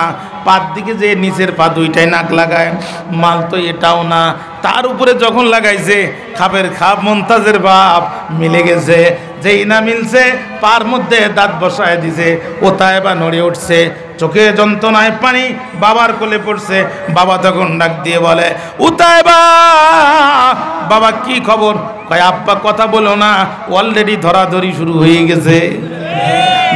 পার দিকে যে নিচের পা দুইটাই নাক লাগায়, মাল তো এটাও না। তার উপরে যখন লাগাইছে, খাপের খাপ মন্তাজের বাপ মিলে গেছে, যেই না মিলছে পার মধ্যে দাঁত বসায় দিছে, ওতায় বা নড়ে উঠছে, চোখে যন্ত্রণায় পানি, বাবার কোলে পড়ছে। বাবা তখন ডাক দিয়ে বলে, উতায় বাবা কি খবর? কয় আব্বা কথা বলো না, অলরেডি ধরাধরি শুরু হয়ে গেছে।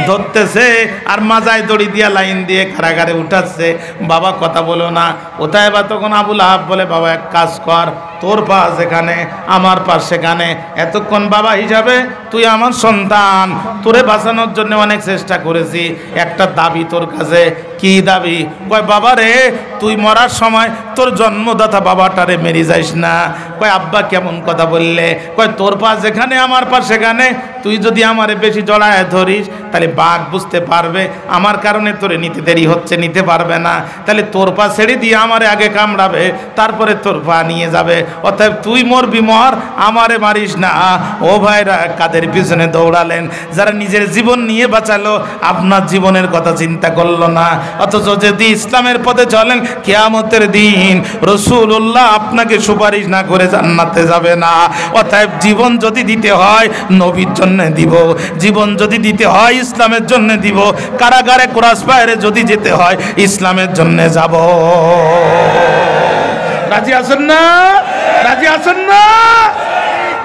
ধরতেছে আর মাজায় দড়ি দিয়া লাইন দিয়ে কারাগারে উঠাচ্ছে। বাবা কথা বলো না। ওতায় বা তখন আবুল আহাব বলে, বাবা এক কাজ কর, তোর পা যেখানে আমার পা সেখানে, এতক্ষণ বাবা হিসাবে তুই আমার সন্তান, তোরে বাঁচানোর জন্য অনেক চেষ্টা করেছি, একটা দাবি তোর কাছে। কি দাবি? কয় বাবা রে, তুই মরার সময় তোর জন্মদাতা বাবাটারে মেরে যাইস না। কয় আব্বা কেমন কথা বললে? কয় তোর পা যেখানে আমার পা সেখানে, তুই যদি আমারে বেশি জড়ায় ধরিস তাহলে বাঘ বুঝতে পারবে আমার কারণে তোরে নিতে দেরি হচ্ছে, নিতে পারবে না, তাহলে তোর পা ছেড়ে দিয়ে আমারে আগে কামড়াবে, তারপরে তোর পা নিয়ে যাবে, অতএব তুই মরবি মর, আমারে মারিস না। ও ভাইরা, কাদের পিছনে দৌড়ালেন? যারা নিজের জীবন নিয়ে বাঁচালো, আপনার জীবনের কথা চিন্তা করলো না। অথচ যদি ইসলামের পথে চলেন, কিয়ামতের দিন রাসূলুল্লাহ আপনাকে সুপারিশ না করে জান্নাতে যাবে না। অতএব জীবন যদি দিতে হয় নবীর জন্য দিব, জীবন যদি দিতে হয় ইসলামের জন্য দিব, কারাগারে ক্রস ফায়ারে যদি যেতে হয় ইসলামের জন্য যাব। রাজি আছেন না? রাজি আছেন না?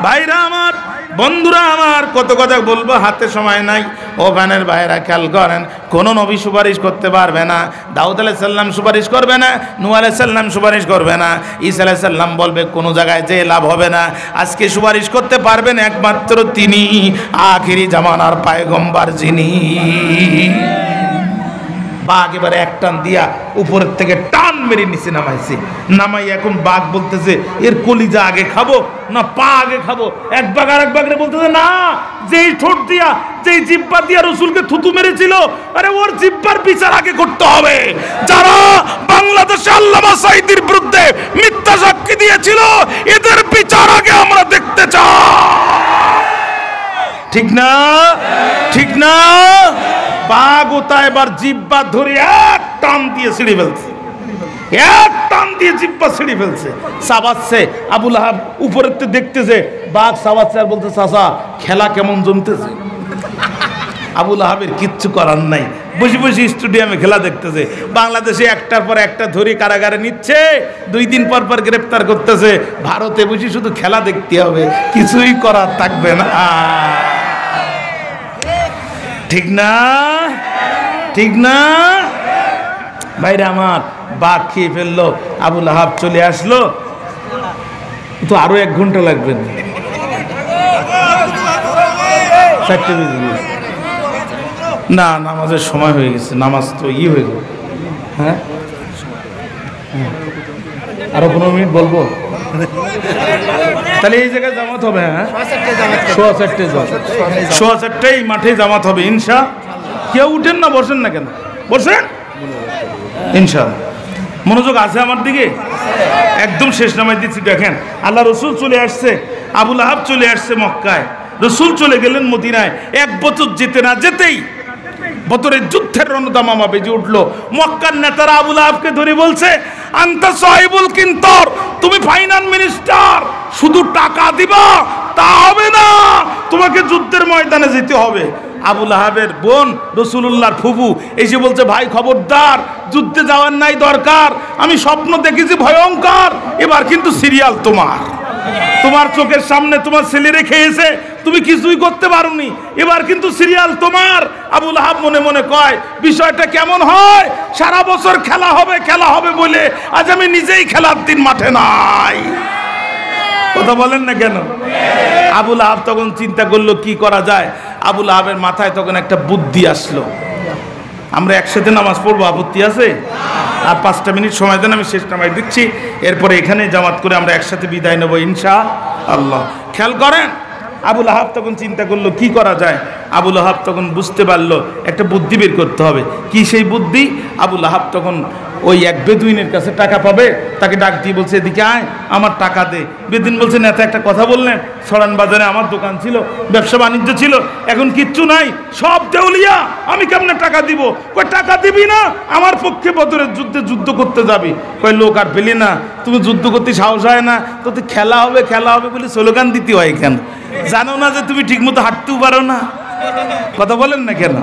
ভাইরা আমার, বন্ধুরা আমার, কত কথা বলবো, হাতে সময় নাই। ও গানের ভাইরা খেয়াল করেন, কোনো নবী সুপারিশ করতে পারবে না। দাউদ আলাইহিস সালাম সুপারিশ করবে না, নূহ আলাইহিস সালাম সুপারিশ করবে না, ঈসা আলাইহিস সালাম বলবে কোনো জায়গায় যে লাভ হবে না। আজকে সুপারিশ করতে পারবেন একমাত্র তিনি, আখিরি জামানার পয়গম্বর যিনি। বাঘ এবারে এক টান দিয়া উপরের থেকে টান মেরে নিচে নামাইছে। নামাই এখন বাঘ বলতেছে এর কলিজা আগে খাবো না পা আগে খাবো। এক বাঘ আর এক বাঘরে বলতেছে না, যেই ঠোঁট দিয়া যেই জিহ্বা দিয়া রসুলকে থুতু মেরেছিল, আরে ওর জিহ্বার বিচার আগে করতে হবে। যারা বাংলাদেশে আল্লামা সাঈদীর বিরুদ্ধে মিথ্যা সাক্ষী দিয়েছিল, এদের বিচার আগে আমরা দেখতে চাই। ঠিক না? ঠিক না? বাঘ ওটা এবার জিহ্বা ধরে এক টান দিয়ে ছিঁড়ে ফেলছে, এক টান দিয়ে জিহ্বা ছিঁড়ে ফেলছে। চাবাচ্ছে আবু লাহাব উপরের থেকে দেখতেছে, বাঘ চাবাচ্ছে আর বলতে চাচা খেলা কেমন জমতেছে। আবু লাহাবের কিচ্ছু করার নাই, বসে বসে স্টেডিয়ামে খেলা দেখতেছে। বাংলাদেশে একটার পর একটা ধরে কারাগারে নিচ্ছে, 2 দিন পর পর গ্রেপ্তার করতেছে। ভারতে বসে শুধু খেলা দেখতে হবে, কিছুই করার থাকবে না। ঠিক না? ঠিক না? ভাইরে আমার, বাঘ খেয়ে ফেললো, আবু লাহাব চলে আসলো। তো আরো 1 ঘন্টা লাগবে। 4টে বেজে গেছে। না, নামাজের সময় হয়ে গেছে, নামাজ তো হয়ে যাবে। হ্যাঁ, আরো 15 মিনিট বলবো, তাহলে এই জায়গায় জামাত হবে। হ্যাঁ, 4:15 মাঠে জামাত হবে ইনশা। কেউ উঠেন না, বসেন না কেন? বসেন ইনশাআল্লাহ। মনোযোগ আছে আমার দিকে? একদম শেষ নামাজ দিচ্ছি। দেখেন, আল্লাহ রসুল চলে আসছে, আবু লাহাব চলে আসছে মক্কায়, রসুল চলে গেলেন মদিনায়। 1 বছর যেতে না যেতেই বদরের যুদ্ধের রণদামামা বেজে উঠলো। মক্কার নেতারা আবু লাহাবকে ধরে বলছে, আনতা সাহিবুল কিন্তর, তুমি ফাইনান্স মিনিস্টার, শুধু টাকা দিবা তা হবে না, তোমাকে যুদ্ধের ময়দানে যেতে হবে। আবু লাহাবের বোন রসুলুল্লাহর ফুফু এসে বলছে, ভাই খবরদার, যুদ্ধে যাওয়ার নাই দরকার, আমি স্বপ্ন দেখেছি ভয়ঙ্কর, এবার কিন্তু সিরিয়াল তোমার। তোমার চোখের সামনে তোমার ছেলেরে খেয়েছে, তুমি কিছুই করতে পারোনি, এবার কিন্তু সিরিয়াল তোমার। আবু লাহাব মনে মনে কয়, বিষয়টা কেমন হয়, সারা বছর খেলা হবে খেলা হবে বলে আজ আমি নিজেই খেলার দিন মাঠে নাই। কথা বলেন না কেন? আবু লাহাব তখন চিন্তা করলো কি করা যায়। আবু লাহাবের মাথায় তখন একটা বুদ্ধি আসলো, আমরা একসাথে নামাজ পড়বো, আপত্তি আছে? আর 5টা মিনিট সময় দেন, আমি শেষ নামাজ দিচ্ছি, এরপরে এখানে জামাত করে আমরা একসাথে বিদায় নেবো ইনশাআল্লাহ। খেয়াল করেন, আবু লাহাব তখন চিন্তা করলো কি করা যায়। আবু লাহাব তখন বুঝতে পারলো একটা বুদ্ধি বের করতে হবে। কি সেই বুদ্ধি? আবু লাহাব তখন ওই এক বেদুইনের কাছে টাকা পাবে, তাকে ডাক দিয়ে বলছে, এদিকে আয়, আমার টাকা দে। বেদুইন বলছে, নেতা একটা কথা বললেন, সরান বাজারে আমার দোকান ছিল, ব্যবসা বাণিজ্য ছিল, এখন কিচ্ছু নাই, সব দেউলিয়া, আমি কেমনে টাকা দিব? কয় টাকা দিবি না, আমার পক্ষে বদরের যুদ্ধে যুদ্ধ করতে যাবি। কয় লোক আর পেলি না, তুমি যুদ্ধ করতে সাহস হয় না, তো খেলা হবে খেলা হবে বলে স্লোগান দিতে হয় কেন? জানো না যে তুমি ঠিক মতো হাঁটতেও পারো না? কথা বলেন না কেন?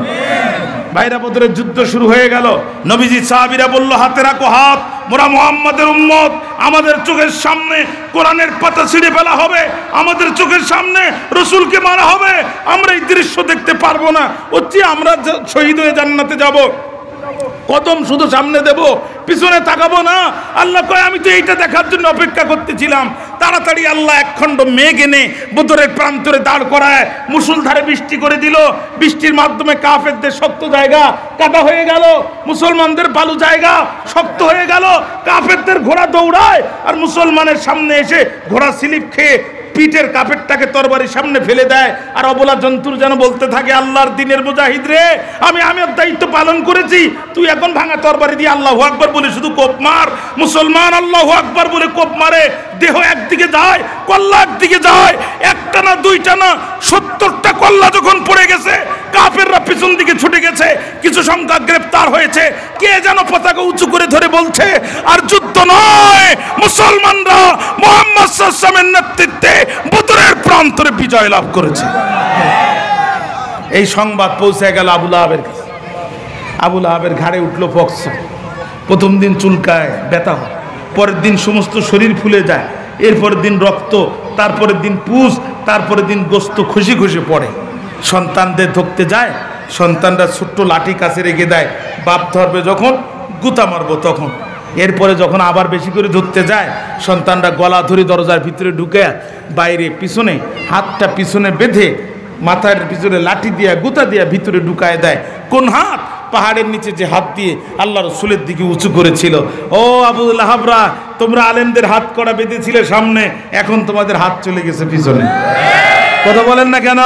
ভাইরা, বদরের যুদ্ধ শুরু হয়ে গেল। নবীজি সাহাবীরা বলল, হাতে রাখো হাত, মোরা মুহাম্মাদের উম্মত, আমাদের চোখের সামনে কোরআনের পাতা ছিঁড়ে ফেলা হবে, আমাদের চোখের সামনে রসুলকে মারা হবে, আমরা এই দৃশ্য দেখতে পারবো না, হচ্ছে আমরা শহীদ হয়ে জান্নাতে যাব। কদম শুধু সামনে দেব, পিছনে তাকাবো না। আল্লাহ কয়, আমি তো এইটা দেখার জন্য অপেক্ষা করতেছিলাম। তাড়াতাড়ি আল্লাহ 1 খণ্ড মেঘ এনে বদরের প্রান্তরে দাঁড় করায় মুষলধারে বৃষ্টি করে দিল। বৃষ্টির মাধ্যমে কাফেরদের শক্ত জায়গা কাদা হয়ে গেল, মুসলমানদের বালু জায়গা শক্ত হয়ে গেল। কাফেরদের ঘোড়া দৌড়ায়, আর মুসলমানের সামনে এসে ঘোড়া স্লিপ খেয়ে পিঠের কাপড়টাকে তরবারির সামনে ফেলে দেয়। আর অবলা জন্তুর যেন বলতে থাকে, আল্লাহর দিনের মুজাহিদ রে, আমি আমার দায়িত্ব পালন করেছি, তুই এখন ভাঙা তরবারি দিয়ে আল্লাহু আকবার বলে শুধু কোপ মার। মুসলমান আল্লাহু আকবার বলে কোপ মারে, দেহ একদিকে যায়, কল্লা একদিকে যায়, একটা না দুইটা না 70টা কল্লা যখন পড়ে গেছে, কাফেররা পিছন দিকে ছুটে গেছে, কিছু সংখ্যা গ্রেফতার হয়েছে। কে যেন পতাকা উঁচু করে ধরে বলছে, আর যুদ্ধ নয়, মুসলমানরা মুহাম্মদ সাল্লাল্লাহু আলাইহি ওয়াসাল্লামের নেতৃত্বে বদরের প্রান্তরে বিজয় লাভ করেছে। এই সংবাদ পৌঁছে গেল আবু লাহাবের কাছে। আবু লাহাবের ঘাড়ে উঠলো পক্স। প্রথম দিন চুলকায়, ব্যথা হয়, পরের দিন সমস্ত শরীর ফুলে যায়, এরপরের দিন রক্ত, তারপরের দিন পুষ, তারপরের দিন গোস্ত খুশি খুশি পড়ে। সন্তানদের ধরতে যায়, সন্তানরা ছোট্ট লাঠি কাছে রেখে দেয়, বাপ ধরবে যখন গুতা মারবো তখন। এরপরে যখন আবার বেশি করে ধরতে যায়, সন্তানরা গলা ধরে দরজার ভিতরে ঢুকে বাইরে পিছনে হাতটা পিছনে বেঁধে মাথার পিছনে লাঠি দিয়া গুতা দিয়া ভিতরে ঢুকায় দেয়। কোন হাত? পাহাড়ের নিচে যে হাত দিয়ে আল্লাহ রসুলের দিকে উঁচু করেছিল। ও আবু লাহাবরা, তোমরা আলেমদের হাত করা বেঁধেছিলে সামনে, এখন তোমাদের হাত চলে গেছে পিছনে। কথা বলেন না কেন?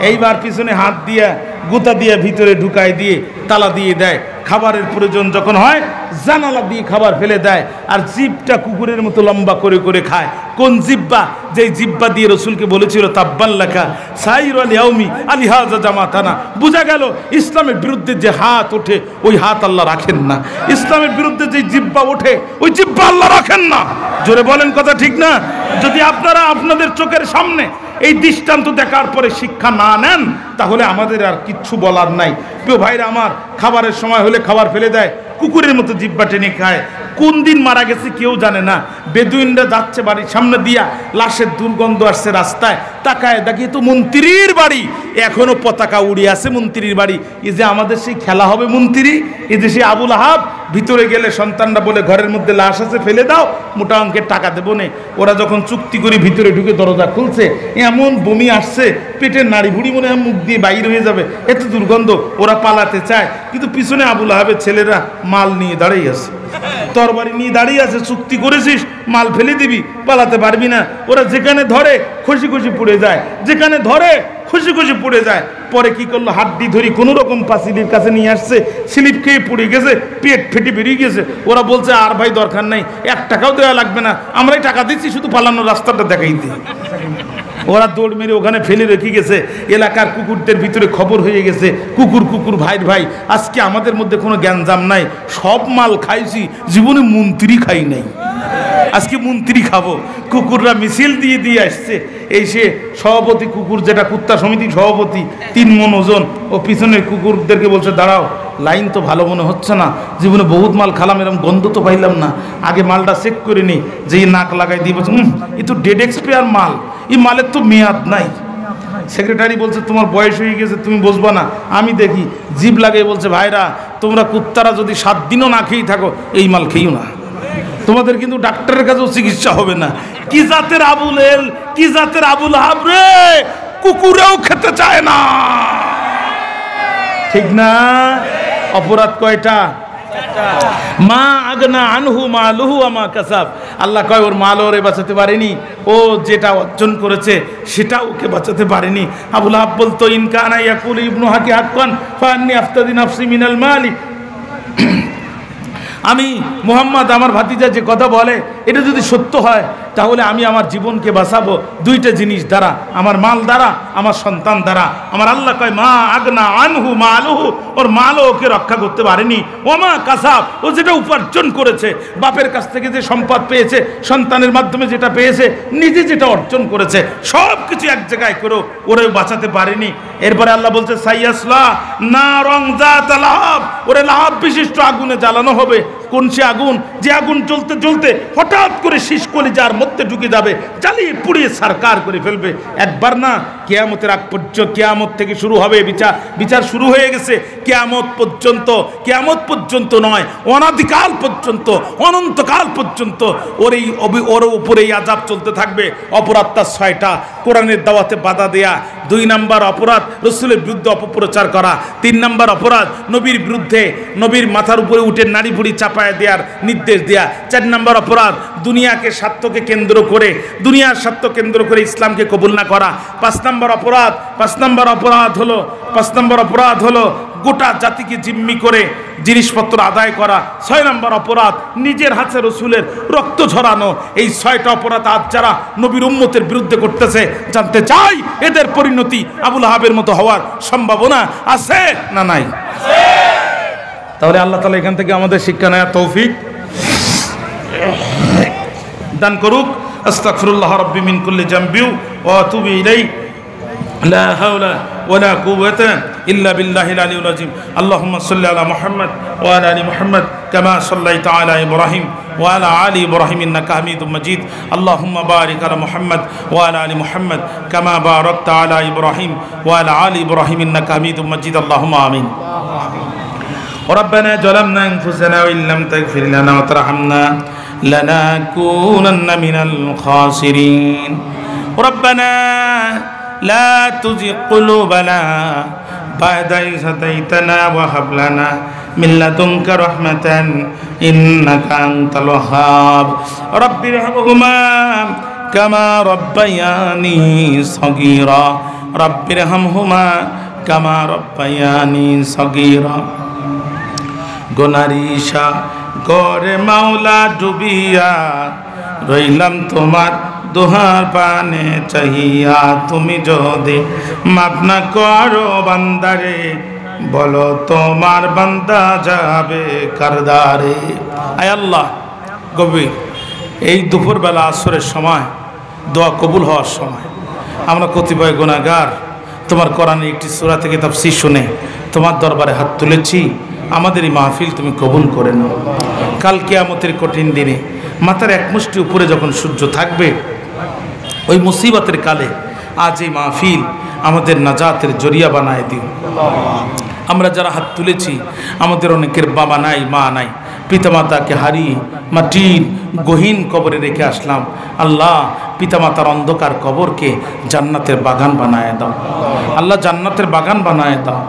এইবার পিছনে হাত দিয়ে গুতা দিয়ে ভিতরে ঢুকাই দিয়ে তালা দিয়ে দেয়। খাবারের প্রয়োজন যখন হয় জানালা দিয়ে খাবার ফেলে দেয়। আর জিভটা কুকুরের মতো লম্বা করে করে খায়। কোন জিব্বা? যেই জিব্বা দিয়ে রসুলকে বলেছিল তাব্বাল্লাকা সাইর আল ইয়াউমি আলিহাজা জামাতানা। বোঝা গেল ইসলামের বিরুদ্ধে যে হাত ওঠে ওই হাত আল্লাহ রাখেন না। ইসলামের বিরুদ্ধে যে জিব্বা ওঠে ওই জিব্বা আল্লাহ রাখেন না। জোরে বলেন, কথা ঠিক না? যদি আপনারা আপনাদের চোখের সামনে এই দৃষ্টান্ত দেখার পরে শিক্ষা না নেন তাহলে আমাদের আর কিচ্ছু বলার নাই। প্রিয় ভাইরা আমার, খাবারের সময় হলে খাবার ফেলে দেয়, কুকুরের মতো জিব্বা টেনে খায়। কোন দিন মারা গেছে কেউ জানে না। বেদুইনরা যাচ্ছে বাড়ির সামনে দিয়া, লাশের দুর্গন্ধ আসছে রাস্তায়, তাকায় দেখি তো মন্ত্রীর বাড়ি, এখনো পতাকা উড়ে আছে মন্ত্রীর বাড়ি। এই যে আমাদের সেই খেলা হবে মন্ত্রী, এই যে সেই আবুল আহাব, ভিতরে গেলে সন্তানরা বলে ঘরের মধ্যে লাশ আছে ফেলে দাও, মোটা অঙ্কের টাকা দেবো নে। ওরা যখন চুক্তি করে ভিতরে ঢুকে দরজা খুলছে, এমন বমি আসছে, পেটের নাড়ি ভুড়ি মনে হয় মুখ দিয়ে বাইর হয়ে যাবে, এত দুর্গন্ধ। ওরা পালাতে চায়, কিন্তু পিছনে আবুল আহাবের ছেলেরা মাল নিয়ে দাঁড়িয়ে আছে, তরবারি নিয়ে দাঁড়িয়ে আছে। চুক্তি করেছিস, মাল ফেলে দিবি, পালাতে পারবি না। ওরা যেখানে ধরে খুশি খুশি পুড়ে যায়, যেখানে ধরে খুশি খুশি পুড়ে যায়। পরে কি করলো, হাড্ডি ধরি কোনো রকম পাঁচিলির কাছে নিয়ে আসছে, স্লিপ খেয়ে পুড়ে গেছে, পেট ফেটে বেরিয়ে গেছে। ওরা বলছে আর ভাই দরকার নাই, 1 টাকাও দেওয়া লাগবে না, আমরাই টাকা দিচ্ছি, শুধু পালানোর রাস্তাটা দেখাই দিই। ওরা দৌড় মেরে ওখানে ফেলে রেখে গেছে। এলাকার কুকুরদের ভিতরে খবর হয়ে গেছে, কুকুর কুকুর ভাই ভাই, আজকে আমাদের মধ্যে কোনো জ্ঞানজাম নাই, সব মাল খাইছি, জীবনে মন্ত্রী খাই নাই, আজকে মন্ত্রী খাবো। কুকুররা মিছিল দিয়ে দিয়ে আসছে। এই সে সভাপতি কুকুর, যেটা কুত্তা সমিতি সভাপতি, 3 মণ ওজন, ও পিছনের কুকুরদেরকে বলছে দাঁড়াও, লাইন তো ভালো মনে হচ্ছে না, জীবনে বহুত মাল খালাম, এরকম গন্ধ তো পাইলাম না, আগে মালটা চেক করে নিই। যেই নাক লাগাই দিয়ে বলছে এ তো ডেড এক্সপায়ার মাল, এই মালের তো মেয়াদ নাই। সেক্রেটারি বলছে তোমার বয়স হয়ে গেছে, তুমি বসবা না। আমি দেখি জিভ লাগিয়ে বলছে ভাইরা, তোমরা কুত্তারা যদি 7 দিনও না খেয়েই থাকো, এই মাল খেয়েও না, তোমাদের কিন্তু ডাক্তারের কাছেও চিকিৎসা হবে না। কি জাতের আবুল এল, কি জাতের আবুল আহাব রে, কুকুরেও খেতে চায় না, ঠিক না? অপরাধ কয়টা? মা আগনা আনহু মালুহু আমা কাসাব। আল্লাহ কয় ওর মাল ওরে বাঁচাতে পারেনি, ও যেটা অর্জন করেছে সেটা ওকে বাঁচাতে পারেনি। আবুল আহাব বলতো ইনকানা ইয়াকুল ইবনু হাকি হাক্কান ফান্নি আফতাদি নাফসি মিনাল মালিক। আমি মুহাম্মদ, আমার ভাতিজা যে কথা বলে এটা যদি সত্য হয় তাহলে আমি আমার জীবনকে বাঁচাবো 2টা জিনিস দ্বারা, আমার মাল দ্বারা, আমার সন্তান দ্বারা। আমার আল্লাহ কয় মা আগনা আনহু মালুহু, ওর মালও ওকে রক্ষা করতে পারেনি। ওমা কাসাব, ও যেটা উপার্জন করেছে, বাপের কাছ থেকে যে সম্পদ পেয়েছে, সন্তানের মাধ্যমে যেটা পেয়েছে, নিজে যেটা অর্জন করেছে, সব কিছু এক জায়গায় করে ওরে বাঁচাতে পারেনি। এরপরে আল্লাহ বলছে সাইয়াসলা নারং যাত লাহাব, ওরে লাহাব বিশিষ্ট আগুনে জ্বালানো হবে। কোন সে আগুন? যে আগুন জ্বলতে জ্বলতে হঠাৎ করে শীষ কলিজার মধ্যে ঢুকে যাবে, জ্বালিয়ে পুড়িয়ে সারকার করে ফেলবে। একবার না, কিয়ামতের আগ পর্যন্ত, কিয়ামত থেকে শুরু হবে বিচার, বিচার শুরু হয়ে গেছে। কিয়ামত পর্যন্ত, কিয়ামত পর্যন্ত নয়, অনাদিকাল পর্যন্ত, অনন্তকাল পর্যন্ত ওর উপরে এই আযাব চলতে থাকবে। অপরাধ তার 6টা। কোরআনের দাওয়াতে বাধা দেয়া, 2 নাম্বার অপরাধ রসুলের বিরুদ্ধে অপপ্রচার করা, 3 নাম্বার অপরাধ নবীর বিরুদ্ধে, নবীর মাথার উপরে উঠে নাড়ি ভুড়ি চাপায় দেওয়ার নির্দেশ দেয়া, 4 নাম্বার অপরাধ দুনিয়াকে স্বার্থকে কেন্দ্র করে, দুনিয়ার স্বার্থ কেন্দ্র করে ইসলামকে কবুল না করা। 5 নাম্বার অপরাধ, 5 নাম্বার অপরাধ হলো গোটা জাতিকে জিম্মি করে জিনিসপত্র আদায় করা। 6 নাম্বার অপরাধ নিজের হাতে রসুলের রক্ত ঝরানো। এই 6টা অপরাধ আজ যারা নবীর উম্মতের বিরুদ্ধে করতেছে, জানতে চাই এদের পরিণতি আবুল আহাবের মতো হওয়ার সম্ভাবনা আছে না নাই? তাহলে আল্লাহ তাআলা এখান থেকে আমাদের শিক্ষা নেওয়ার তৌফিক দান করুক। আস্তাগফিরুল্লাহ রাব্বি মিন কুল্লি জামবি ওয়া আতুবু ইলাইহি, লা হাওলা ওয়ালা কুওয়াতা ইল্লা বিল্লাহিল আলিয়্যিল আযীম। আল্লাহুম্মা সাল্লি আলা মুহাম্মাদ ওয়া আলা আলি মুহাম্মাদ কামা সাল্লাইতা আলা ইব্রাহিম ওয়া আলা আলি ইব্রাহিম ইন্নাকা হামিদুম মাজিদ। আল্লাহুম্মা বারিক আলা মুহাম্মাদ ওয়া আলা আলি মুহাম্মাদ কামা বারাকতা আলা ইব্রাহিম ওয়া আলা আলি ইব্রাহিম ইন্নাকা হামিদুম মাজিদ। আল্লাহুম্মা আমিন। ربنا ظلمنا أنفسنا وإن لم تغفر لنا وترحمنا لنكونن من الخاسرين. ربنا لا تزغ قلوبنا بعد إذ هديتنا وهب لنا من لدنك رحمة إنك أنت الوهاب رب ارحمهما كما ربياني صغيرا رب ارحمهما كما ربياني صغيرا গোনারিশা করে মাওলা ডুবিয়া রইলাম তোমার দোহার পানে চাহিয়া তুমি যদি মাফ না করো বান্দারে বলো তোমার বান্দা যাবে কারদারে আয় আল্লাহ গভীর এই দুপুরবেলা আসরের সময় দোয়া কবুল হওয়ার সময় আমরা কতিপয় গুনাহগার তোমার কোরআনের একটি সূরা থেকে তাফসীর শুনে তোমার দরবারে হাত তুলেছি আমাদের এই মাহফিল তুমি কবুল করে নাও কাল কিয়ামতের কঠিন দিনে মাথার এক মুষ্টি উপরে যখন সূর্য থাকবে ওই মুসিবতের কালে আজ এই মাহফিল আমাদের নাজাতের জরিয়া বানায় দিও আমরা যারা হাত তুলেছি আমাদের অনেকের বাবা নাই মা নাই পিতামাতাকে হারিয়ে মাটির গহীন কবরে রেখে আসলাম আল্লাহ পিতামাতার অন্ধকার কবরকে জান্নাতের বাগান বানায় দাও আল্লাহ জান্নাতের বাগান বানায় দাও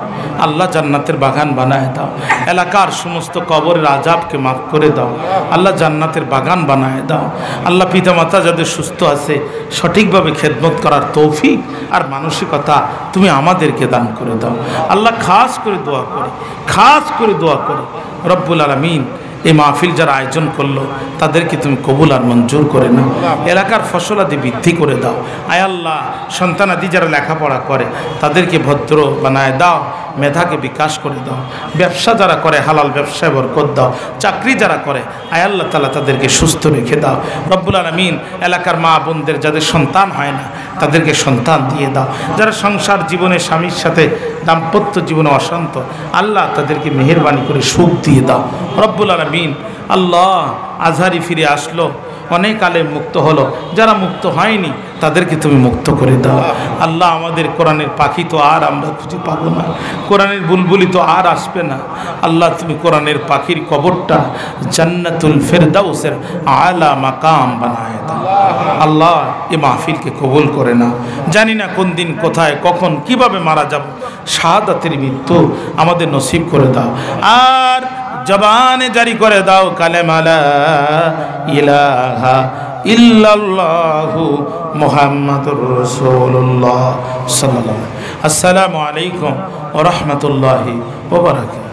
আল্লাহ জান্নাতের বাগান বানায় দাও এলাকার সমস্ত কবরের আযাবকে মাফ করে দাও আল্লাহ জান্নাতের বাগান বানায় দাও আল্লাহ পিতামাতা যাদের সুস্থ আছে সঠিকভাবে খেদমত করার তৌফিক আর মানসিকতা তুমি আমাদেরকে দান করে দাও আল্লাহ খাস করে দোয়া করে রব্বুল আলামিন এই মাহফিল যারা আয়োজন করলো তাদেরকে তুমি কবুল আর মঞ্জুর করে নাও এলাকার ফসলাদি বৃদ্ধি করে দাও আয় আল্লাহ সন্তানাদি যারা লেখাপড়া করে তাদেরকে ভদ্র বানায় দাও মেধাকে বিকাশ করে দাও ব্যবসা যারা করে হালাল ব্যবসায় বরকত দাও চাকরি যারা করে আয় আল্লাহ তাআলা তাদেরকে সুস্থ রেখে দাও রব্বুল আলামিন এলাকার মা বোনদের যাদের সন্তান হয় না তাদেরকে সন্তান দিয়ে দাও যারা সংসার জীবনে স্বামীর সাথে দাম্পত্য জীবনে অশান্ত আল্লাহ তাদেরকে মেহেরবানি করে সুখ দিয়ে দাও রব্বুল আলামিন আল্লাহ আজহারি ফিরে আসলো অনেক আলেম মুক্ত হলো যারা মুক্ত হয়নি তাদেরকে তুমি মুক্ত করে দাও আল্লাহ আমাদের কোরআনের পাখি তো আর আমরা খুঁজে পাবো না কোরআনের বুলবুলি তো আর আসবে না আল্লাহ তুমি কোরআনের পাখির কবরটা জান্নাতুল ফেরদাউসের আলা মাকাম বানায় দাও আল্লাহ এই মাহফিলকে কবুল করে না জানি না কোন দিন কোথায় কখন কিভাবে মারা যাব শাহাদাতের মৃত্যু আমাদের নসিব করে দাও আর জবানে জারি করে দাও কালেমা লা ইলাহা ইল্লাল্লাহু মুহাম্মাদুর রাসূলুল্লাহ সাল্লাল্লাহু আলাইহি ওয়া সাল্লাম। আসসালামু আলাইকুম ওয়া রাহমাতুল্লাহি ওয়া বারাকাতুহু।